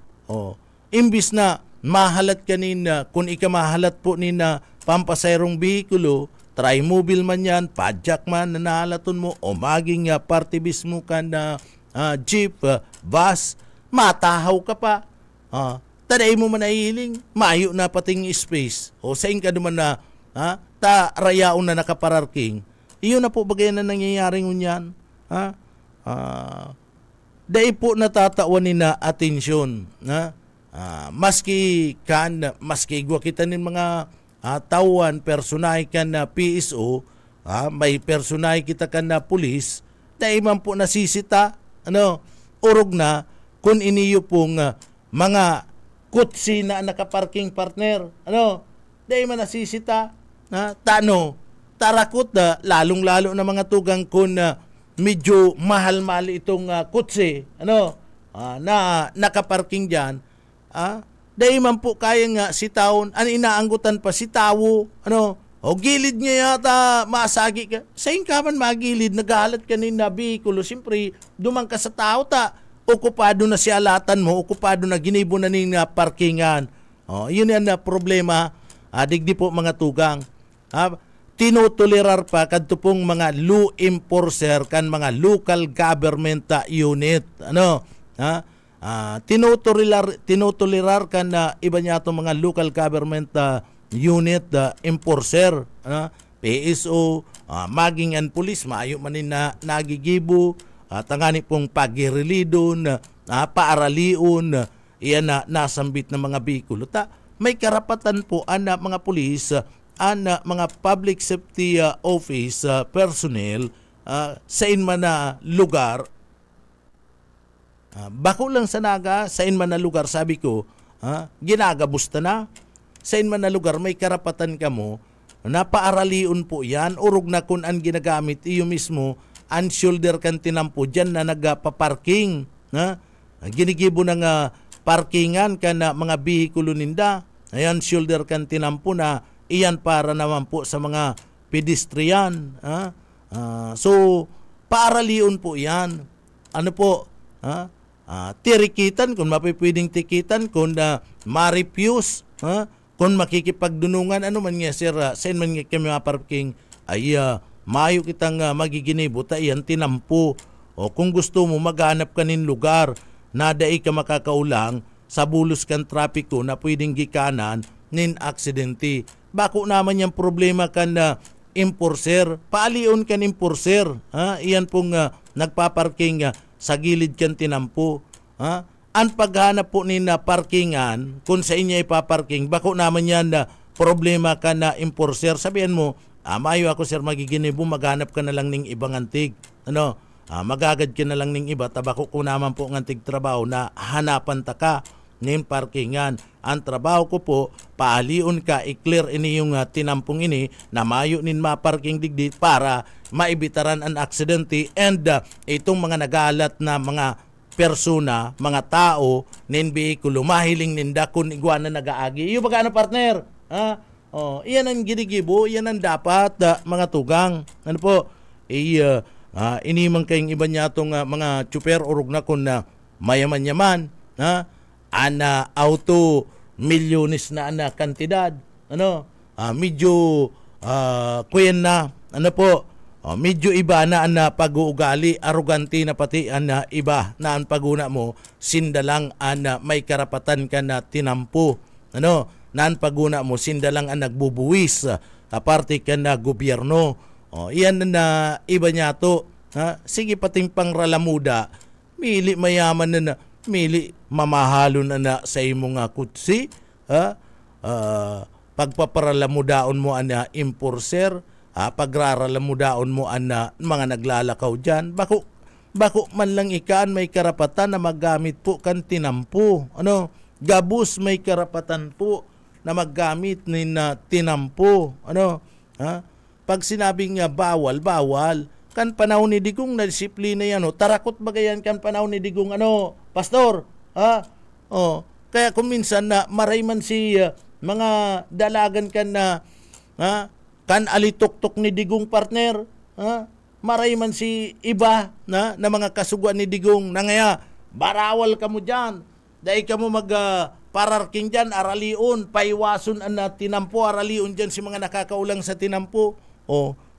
imbis na mahalat kanina, kung ikamahalat po nina pampasayrong bihikulo, trimobile man yan, padjak man, nanahalaton mo, o maging partibis mo ka na jeep, bus, matahaw ka pa. Taday mo man nahihiling, mayo na pating space. O sa ka naman na, rayaon na nakapararking. Iyon na po bagay na nangyayari ngunyan. Dahil po natatawanin na atensyon. Maski gwa kita nin mga tawan, personay ka na PSO, may personay kita ka na pulis, dahil man po nasisita, urog na, kung iniyo pong mga kutsi na nakaparking partner, dahil man nasisita, tarakot na, lalong-lalo na mga tugang kung medyo mahal-mahal itong kutsi, na nakaparking dyan, dahil man po kaya nga si taon, inaanggutan pa si tawo, gilid niya yata, masagi ka, sa inkaman magilid, nagahalat ka na bihikulo, siyempre, dumang ka sa tao okupado na si alatan mo, okupado na ginibo na ning parkingan. Yun yan na problema, digdi po mga tugang. Tinutolerar pa kadto pong mga law enforcer kan mga local government unit. Tinutolerar kan na iba niya itong mga local government unit enforcer, PSO, maging ang pulis, maayo manin na nagigibo, tangani pong pagirelidon, paaraliun, iyan na nasambit ng mga bihikulo. May karapatan po ang mga pulis, mga public safety office personnel sa inman na lugar. Bako lang sa naga, sa inman na lugar, sabi ko, ginagabusta na. Sa inman na lugar, may karapatan ka mo, napaaraliun po yan, urog na kung ang ginagamit, iyo mismo, ang shoulder kan tinampo, dyan na nagpaparking. Ginigibo ng parkingan kan na mga bihikulo ninda. Ayan, shoulder kan tinampo na iyan para naman po sa mga pedestrian. So, paaraliun po yan. Ano po? Tirikitan, kung mapipwedeng tikitan, kung ma-refuse, kung makikipagdunungan, ano man nga sir, saan man nga kami maparking, ay maayo kitang magiginibo, iyan tinampo. O kung gusto mo, maghanap ka nin lugar na daig ka makakaulang sa bulos kan trapiko na pwedeng gikanan nin aksidente. Bako naman yung problema kan enforcer, paalion kan enforcer. Iyan pong nagpaparking sa gilid kan tinampo. Ang paghanap po ni na parkingan, kung sa inyo ipaparking, bako naman yan na problema ka na enforcer. Sabihan mo, mayo ako sir magiginibo, maghanap ka na lang ning ibang antig. Magagad ka na lang ning iba, tabako ko naman po ng antig trabaho na hanapan ta ka ning parkingan. Ang trabaho ko po, paalion ka, i-clear ini yung tinampong ini na mayo nin maparking digdi para maibitaran ang aksidente and itong mga nagalat na mga persona, mga tao, nin bihikulo, mahiling ninda kung iguana nagaagi. Iyo baga partner? Iyan ang ginigibo, iyan ang dapat mga tugang. Ano po? Inimang kayong iba niya itong mga tsuper urog na kung mayaman-yaman, auto milyones na kantidad. Medyo kuyan na, medyo iba na pag-uugali, arugante na pati iba na ang paguna mo, sindalang may karapatan ka na tinampo. Naan paguna mo, sindalang ang nagbubuwis, aparte ka na gobyerno. Iyan na iba niya to. Sige pating pangralamuda, mili mayaman na mili mamahalo na sa imong kutsi. Pagpaparalamudaon mo enforcer, pagraralamudaon mo mga naglalakaw dyan. Bako man lang ikaan may karapatan na maggamit po kan tinampo. Gabus may karapatan po na maggamit ni tinampo. Pag sinabing bawal, kan panahon ni Digong na disiplina yan, tarakot bagayan kan panahon ni Digong, pastor, kaya kung minsan na marayman si mga dalagan kan na, kan alitok-tok ni Digong partner, marayman si iba na mga kasuguan ni Digong, na ngaya, barawal ka mo dyan, dahil ka mo pararking dyan, araliun, paiwason tinampo, araliun dyan si mga nakakaulang sa tinampo.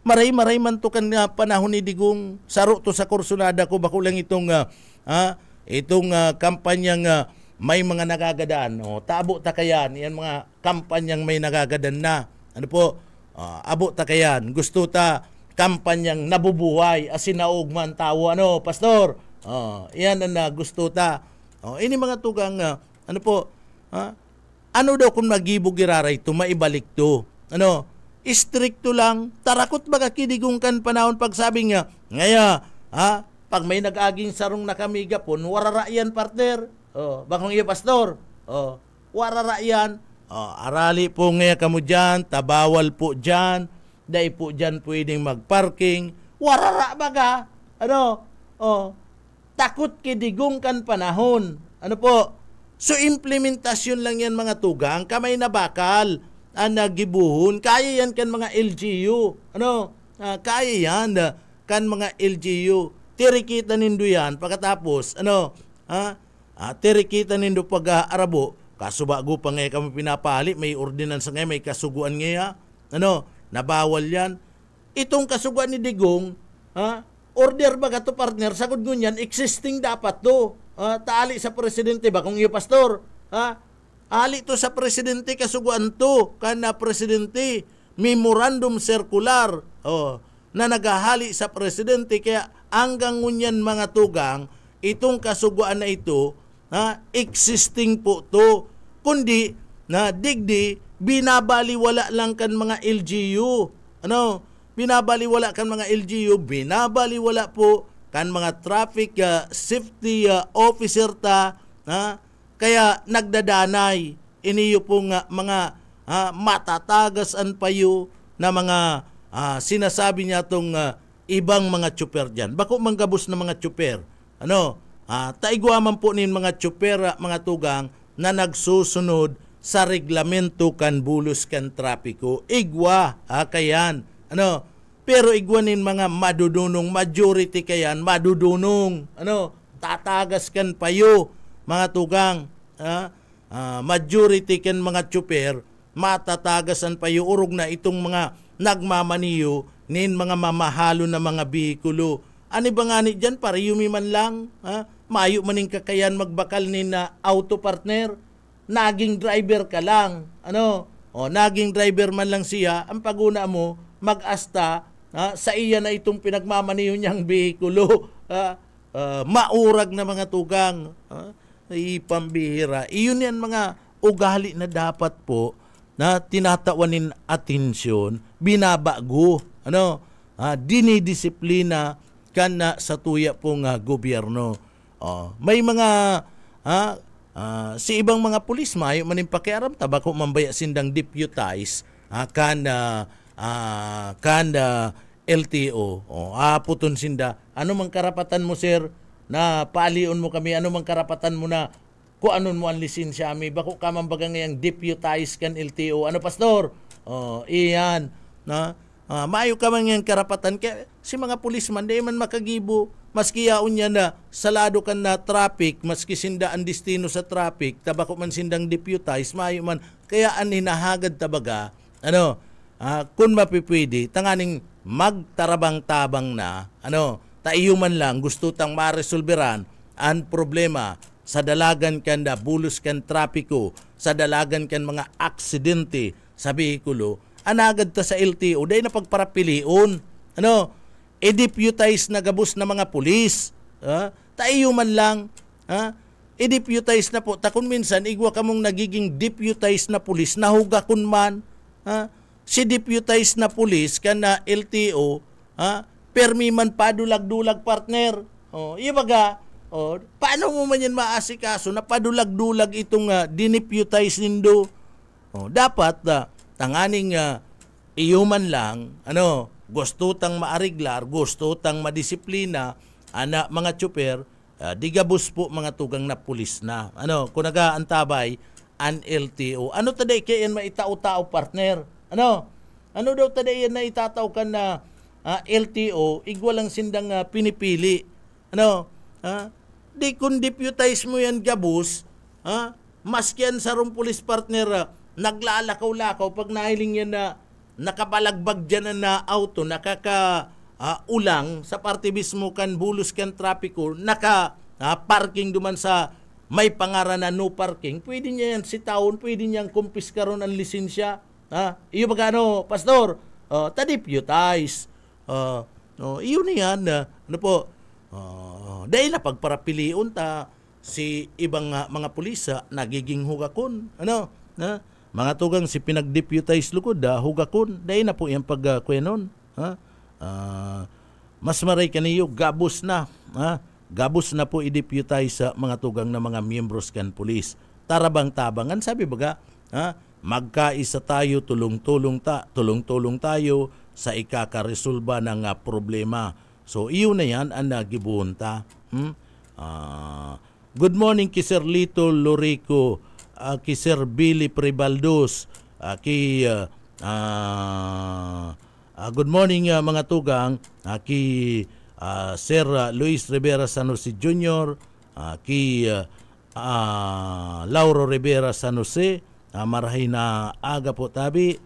Maray man to kan panahon ni Digong, saro to sa kursunada ko, bako lang itong kampanyang may mga nagagadaan. Tabo ta kayan, yan mga kampanyang may nagagadan na. Abo ta kayan, gusto ta kampanyang nabubuhay, asinaog man tao, pastor? Yan na gusto ta. Ini mga tugang, ano daw kung magibog iraray to, maibalik to. Istrikto lang, tarakot baga kidigong kan panahon pagsabi nga, pag may nag-aging sarong nakamiga po, warara yan partner. Bakong iya pastor. Warara yan. Arali po nga kamo dyan, tabawal po dyan, dahil po dyan pwedeng magparking. Warara baga. Takot kidigong kan panahon. So implementasyon lang yan mga tugang, kamay na bakal. Nagibuhon, kaya yan kan mga LGU. Kaya yan kan mga LGU. Tirikita nindo yan pagkatapos, tirikita nindo pag-arabo, kasubago pa ngayon kami pinapali, may ordinansa ngayon, may kasuguan ngayon, nabawal yan. Itong kasuguan ni Digong, order ba to partner, sagod ngunyan, existing dapat to. Taali sa presidente ba kung iyo pastor, ali to sa presidente kasuguan to kana presidente memorandum circular na nagahali sa presidente kaya hanggang ngunyan mga tugang itong kasuguan na ito existing po to kundi na digdi binabaliwala lang kan mga LGU binabaliwala kan mga LGU binabaliwala po kan mga traffic safety officer ta kaya nagdadanay iniyo pong mga matatagasan payo na mga sinasabi niya tong ibang mga tsuper dyan. Bako manggabos na mga tsuper. taigwa man po nin mga tsuper mga tugang na nagsusunod sa reglamento kan bulos kan trapiko. Igwa kayan. Pero igwa nin mga madudunong, majority kayan madudunong. Tatagas kan payo mga tugang. Majority kan mga tsuper matatagasan payo urog na itong mga nagmamaniyo nin mga mamahalo na mga bihikulo. Ani ba nga ni dyan, para yumi man lang, mayo maning kakayan magbakal ni na auto partner, naging driver ka lang, naging driver man lang siya, ang paguna mo, mag-asta, sa iya na itong pinagmamaniyo niyang bihikulo, maurag na mga tugang, ipambihira. Iyon yan mga ugali na dapat po, na tinatawanin atensyon, binabago, dinidisiplina kana sa tuya pong gobyerno. May mga si ibang mga pulis mayo maning pakiaram tabako mambaya sindang deputize kana LTO. Puton sinda, ano mang karapatan mo sir na paalion mo kami, ano mang karapatan mo na kung anon mo ang lisensya ami, bako ka man baga ngayang deputize kan LTO. Pastor? Iyan na maayo ka man ngayang karapatan kaya si mga pulisman di man makagibo maski yaon niya na salado kan na traffic, maski sinda ang destino sa traffic, tabako man sindang deputize, maayo man kaya an hinahagad tabaga kung mapipwede tanganing magtarabang-tabang na taiyo man lang gusto tang maresolberan ang problema sa dalagan kan da bulos kan trapiko, sa dalagan kan mga aksidente sa behikulo, anagad ta sa LTO dahil na pagparapilion. I-deputize na gabos na mga pulis. Tayo man lang. I-deputize na po. Takon minsan, igwa ka mong nagiging deputize na pulis, nahuga kun man. Si deputize na pulis ka na LTO, permi man padulag-dulag partner. Ibaga, paano mo man yan maasikaso na padulag-dulag itong dineputize nindo? Dapat tanganing iyo man lang, gusto tang maariglar, gusto tang madisiplina, mga tsuper, digabos po mga tugang na pulis na. Kung nagaantabay, an LTO. Taday kayan maitao-tao partner? Ano daw taday yan na itataw ka na LTO, igwa lang sindang pinipili. Di kung deputize mo yan gabos, maski yan sa pulis partner, naglalakaw-lakaw pag nahiling yan na nakabalagbag dyan na auto, ulang sa parte mismo kan bulos kan trapiko, parking duman sa may pangaran na no parking, pwede niya yan sitawon, pwede niyang kumpiskaron ang lisensya. Iyo ba pastor? Ta-deputize. Iyo na yan. Dahil na pagparapiliun ta si ibang mga pulisa nagiging hugakon. Mga tugang si pinag-deputize lukod, hugakon. Dahil na po yung pagkwenon. Mas maray kaniyo, gabos na. Gabos na po i-deputize sa mga tugang na mga miyembros kan pulis. Tarabang-tabangan, sabi baga, magkaisa tayo, tulong-tulong tayo sa ikakaresolba ng problema. So, iyo na yan ang nagibunta. Good morning ki Sir Lito Lorico, ki Sir Billy Prebaldos, good morning mga tugang, ki Sir Luis Rivera San Jose Jr., ki Lauro Rivera San Jose, marahay na aga po tabi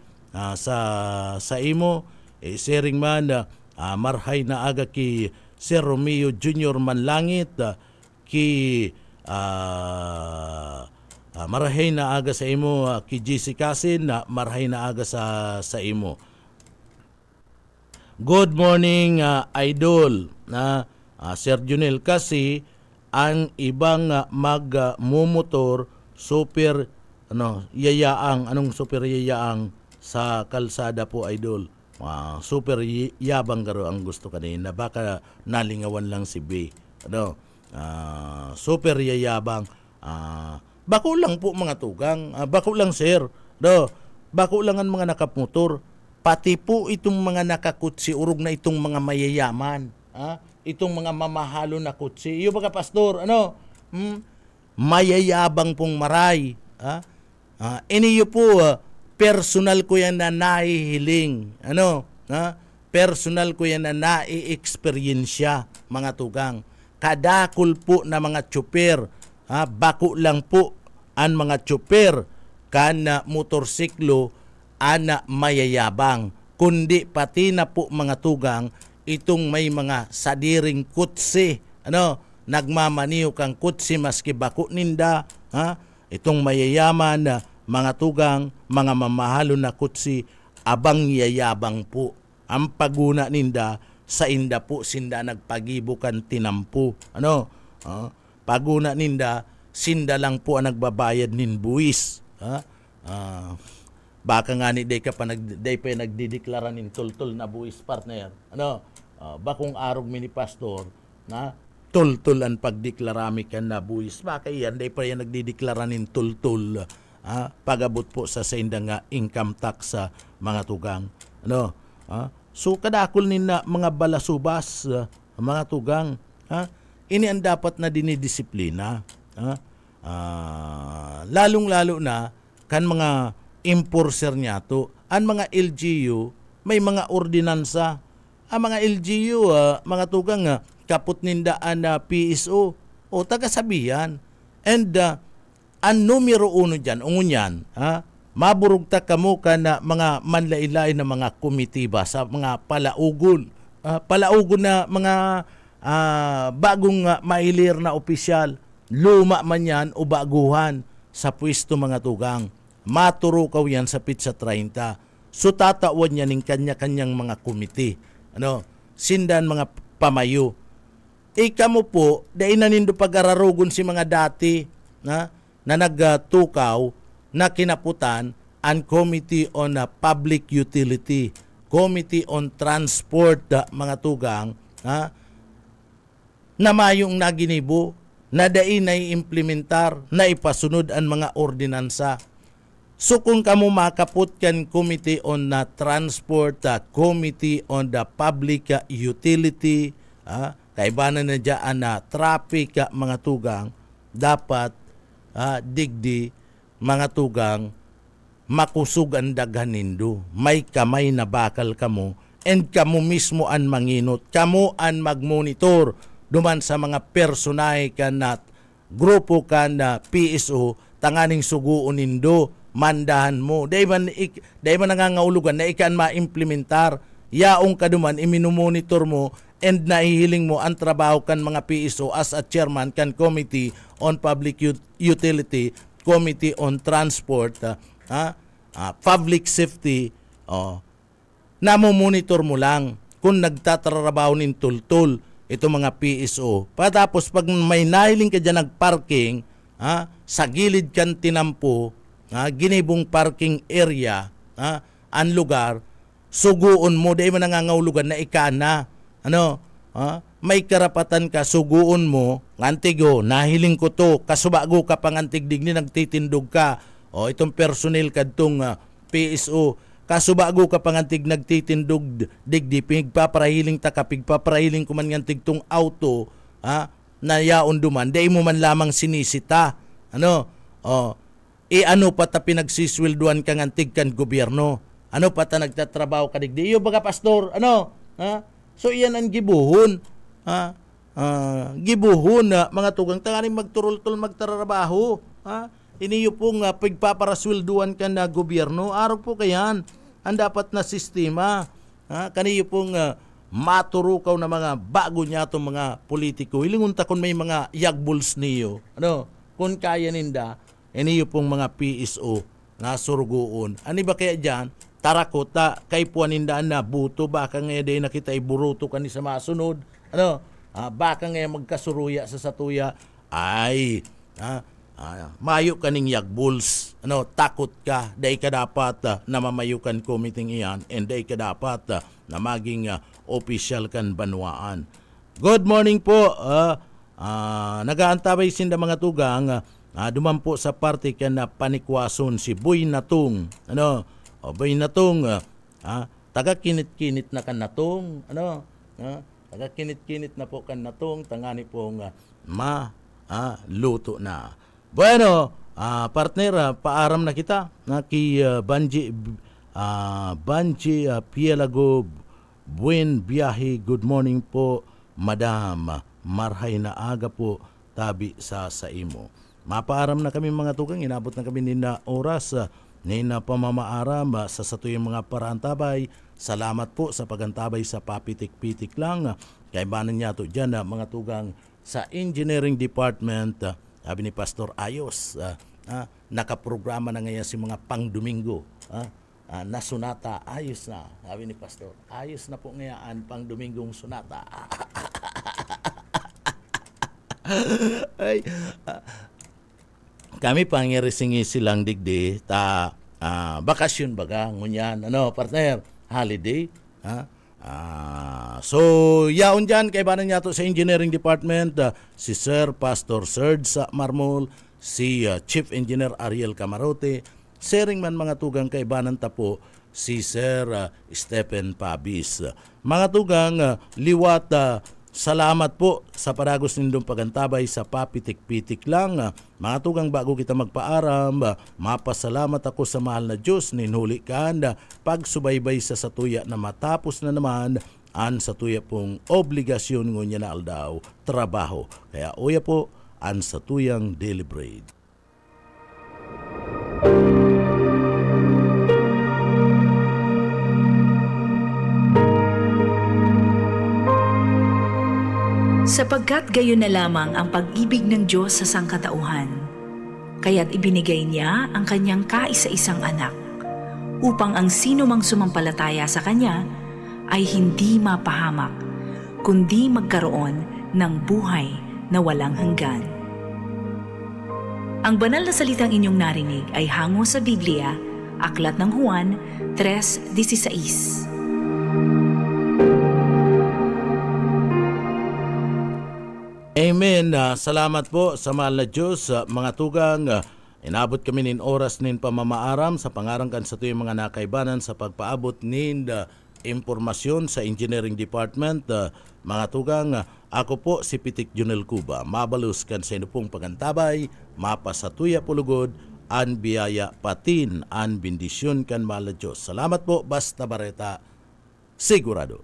sa imo, sharing man, marhay na aga ki Sir Romeo Jr. Manlangit, ki marahay na aga sa imo, ki GC Kasin, marahay na aga sa imo. Good morning, Idol. Sir Junel, kasi ang ibang magmumotor super yayaang, anong super yayaang sa kalsada po, Idol? Super yabang garo ang gusto kanina, baka nalingawan lang si B. Super yayabang. Bako lang po mga tugang, bako lang sir. Bako lang ang mga nakamotor. Pati po itong mga nakakutsi urog na itong mga mayayaman. itong mga mamahalo na kutsi. Iyo baga pastor, ano? Mayayabang pong maray. Iniyo po, personal ko yan na nahihiling. Ano? Personal ko yan na nai-experiensya, mga tugang. Kadakol po na mga tsuper. Bako lang po ang mga tsuper kana motorsiklo ana mayayabang. Kundi pati na po mga tugang, itong may mga sadiring kutsi. Ano? Nagmamaniw kang kutsi maski bako ninda. Itong mayayaman na mga tugang, mga mamahalo na kutsi, abang yayabang po. Ang paguna ninda, sa inda po sinda nagpagibukan tinampo. Ano? Paguna ninda, sinda lang po ang nagbabayad nin buwis. Baka nga ni day pa nagdideklara nin tultul na buwis partner. Ano? Bakong arog mini pastor na tultul ang pagdeklarami ka na buwis. Baka yan, day pa yan nagdideklara nin tultul. Pagabot po sa inda nga income tax sa mga tugang. Ano? So kadakol nina mga balasubas, mga tugang, ini ang dapat na dinidisiplina. Lalong-lalo na kan mga enforcer niya to, ang mga LGU may mga ordinansa. Ang mga LGU, mga tugang, kaput nindaan na PSO o tagasabihan. And ang numero 1 dyan, ungunyan, maburugta kamo ka na mga manlailay na mga komitiba sa mga palaugon. Palaugon na mga bagong mailir na opisyal, luma man yan o baguhan sa pwesto mga tugang. Maturukaw yan sa Pitsa 30. So tatawan yan ng kanya-kanyang mga komite. Ano? Sindan mga pamayo. Kamo po, dahil nanindo pag-ararugon si mga dati na nagtukaw na kinaputan ang Committee on Public Utility, Committee on Transport, mga tugang, na mayong naginibo, na dai na implementar, na ipasunod ang mga ordinansa. So kung kamo makaput kan Committee on Transport, Committee on the Public Utility, kaibanan na dyan na traffic, mga tugang, dapat digdi, mga tugang, makusog ang daghan nindo. May kamay na bakal kamo, and kamo mismo ang manginot, kamo ang magmonitor duman sa mga personahe kan na grupo kan na PSO, tanganing suguon nindo, mandahan mo. Dahil man nangangaulugan na ikan ma-implementar, yaong kaduman, iminumonitor mo, and nahihiling mo ang trabaho kan mga PSO as a chairman kan Committee on Public Utility, Committee on Transport, Public Safety, namumonitor mo lang kung nagtatrabaho nin tultul ito mga PSO. Patapos pag may nahiling ka dyan nagparking, sa gilid kan tinampo, ginibong parking area, ang lugar, suguon mo, dahil man nangangaulugan na ikana. Ano? May karapatan ka, suguon mo, ngantigo, nahiling ko to, kasubago ka pangantigdig ni nagtitindog ka, itong personnel kadtong PSO, kasubago ka pangantig nagtitindog digdi, pigpaparahiling taka, pigpaparahiling kuman ngantig tong auto, na yaon duman, dahil mo man lamang sinisita. Ano? Ano pa ta pinagsiswelduan ka ngantig kan gobyerno? Ano pa ta nagtatrabaho ka digdi? Iyo baga pastor, ano? So iyan ang gibuhon. Gibuhon na mga tugang tanganing magturultol magtrabaho. Iniyo pong pagpaparaswelduan ka na gobyerno. Araw po kayan ang dapat na sistema. Kaniyo pong maturukaw na mga bago niya itong mga politiko. Hilingunta kung may mga yagbuls niyo. Ano? Kung kaya ninda, iniyo pong mga PSO nga surguon. Ani ba kaya dyan? Tarakota, kay puanindaan na buto, baka ngayon day nakita iburuto ka ni sa masunod. Ano? Baka ngayon magkasuruya sa satuya. Ay, mayo ka ning yagbuls. Ano? Takot ka. Day ka dapat na mamayukan committing iyan, and day ka dapat na maging official kan banwaan. Good morning po. Nagaantabay sinda mga tugang. Dumampo sa party ka na panikwason si Boy Natong. Ano? Boy Natong, taga kinit-kinit na kan natong. Ano? Nagakinit-kinit na po kan natong tangani pong luto na. Bueno, partner, paaram na kita na kay Banji Pielago. Buen biyahe, good morning po, Madam. Marhay na aga po tabi sa imo. Mapaaram na kami mga tugang, inabot na kami nina oras nina pamamaaram sa satuyang mga paraantabay. Salamat po sa pagantabay sa papitik-pitik lang. Kaibanan niya to dyan mga tugang sa Engineering Department. Sabi ni Pastor Ayos, nakaprograma na ngayon si mga pang-Domingo. Na sunata, ayos na. Sabi ni Pastor, ayos na po ngayon pang-Domingong sunata. Ay, kami pangyarisingi silang digdi bakasyon baga ngunyan partner holiday so yaon dyan kay banan niya to sa Engineering Department si Sir Pastor Serds Marmol, si Chief Engineer Ariel Camarote, sharing man mga tugang kay banan tapo si Sir Stephen Pabis. Mga tugang liwat salamat po sa paragos nindong pagantabay sa papitik-pitik lang. Mga tugang bago kita magpaaram, mapasalamat ako sa mahal na Diyos ninhuli kan pagsubaybay sa satuya na matapos na naman an satuya pong obligasyon ngunya na aldaw trabaho. Kaya uya po an satuyang daily bread. Sapagkat gayon na lamang ang pag-ibig ng Diyos sa sangkatauhan, kaya't ibinigay niya ang kanyang kaisa-isang anak, upang ang sino mang sumampalataya sa kanya ay hindi mapahamak, kundi magkaroon ng buhay na walang hanggan. Ang banal na salitang inyong narinig ay hango sa Biblia, Aklat ng Juan 3:16. Amen. Salamat po sa mahal na Diyos. Mga tugang, inabot kami nin oras nin pamamaaram sa pangarangkan sa tuyong mga nakaibanan sa pagpaabot nin impormasyon sa Engineering Department. Mga tugang, ako po si Pitik Junel Cuba. Mabalus kan sa inupong pagantabay, mapasatuya pulugod, an biyaya patin, an bendisyon kan mahal na Diyos. Salamat po, Basta Bareta, sigurado.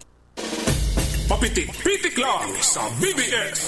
Papitik-pitik lang sa BBS.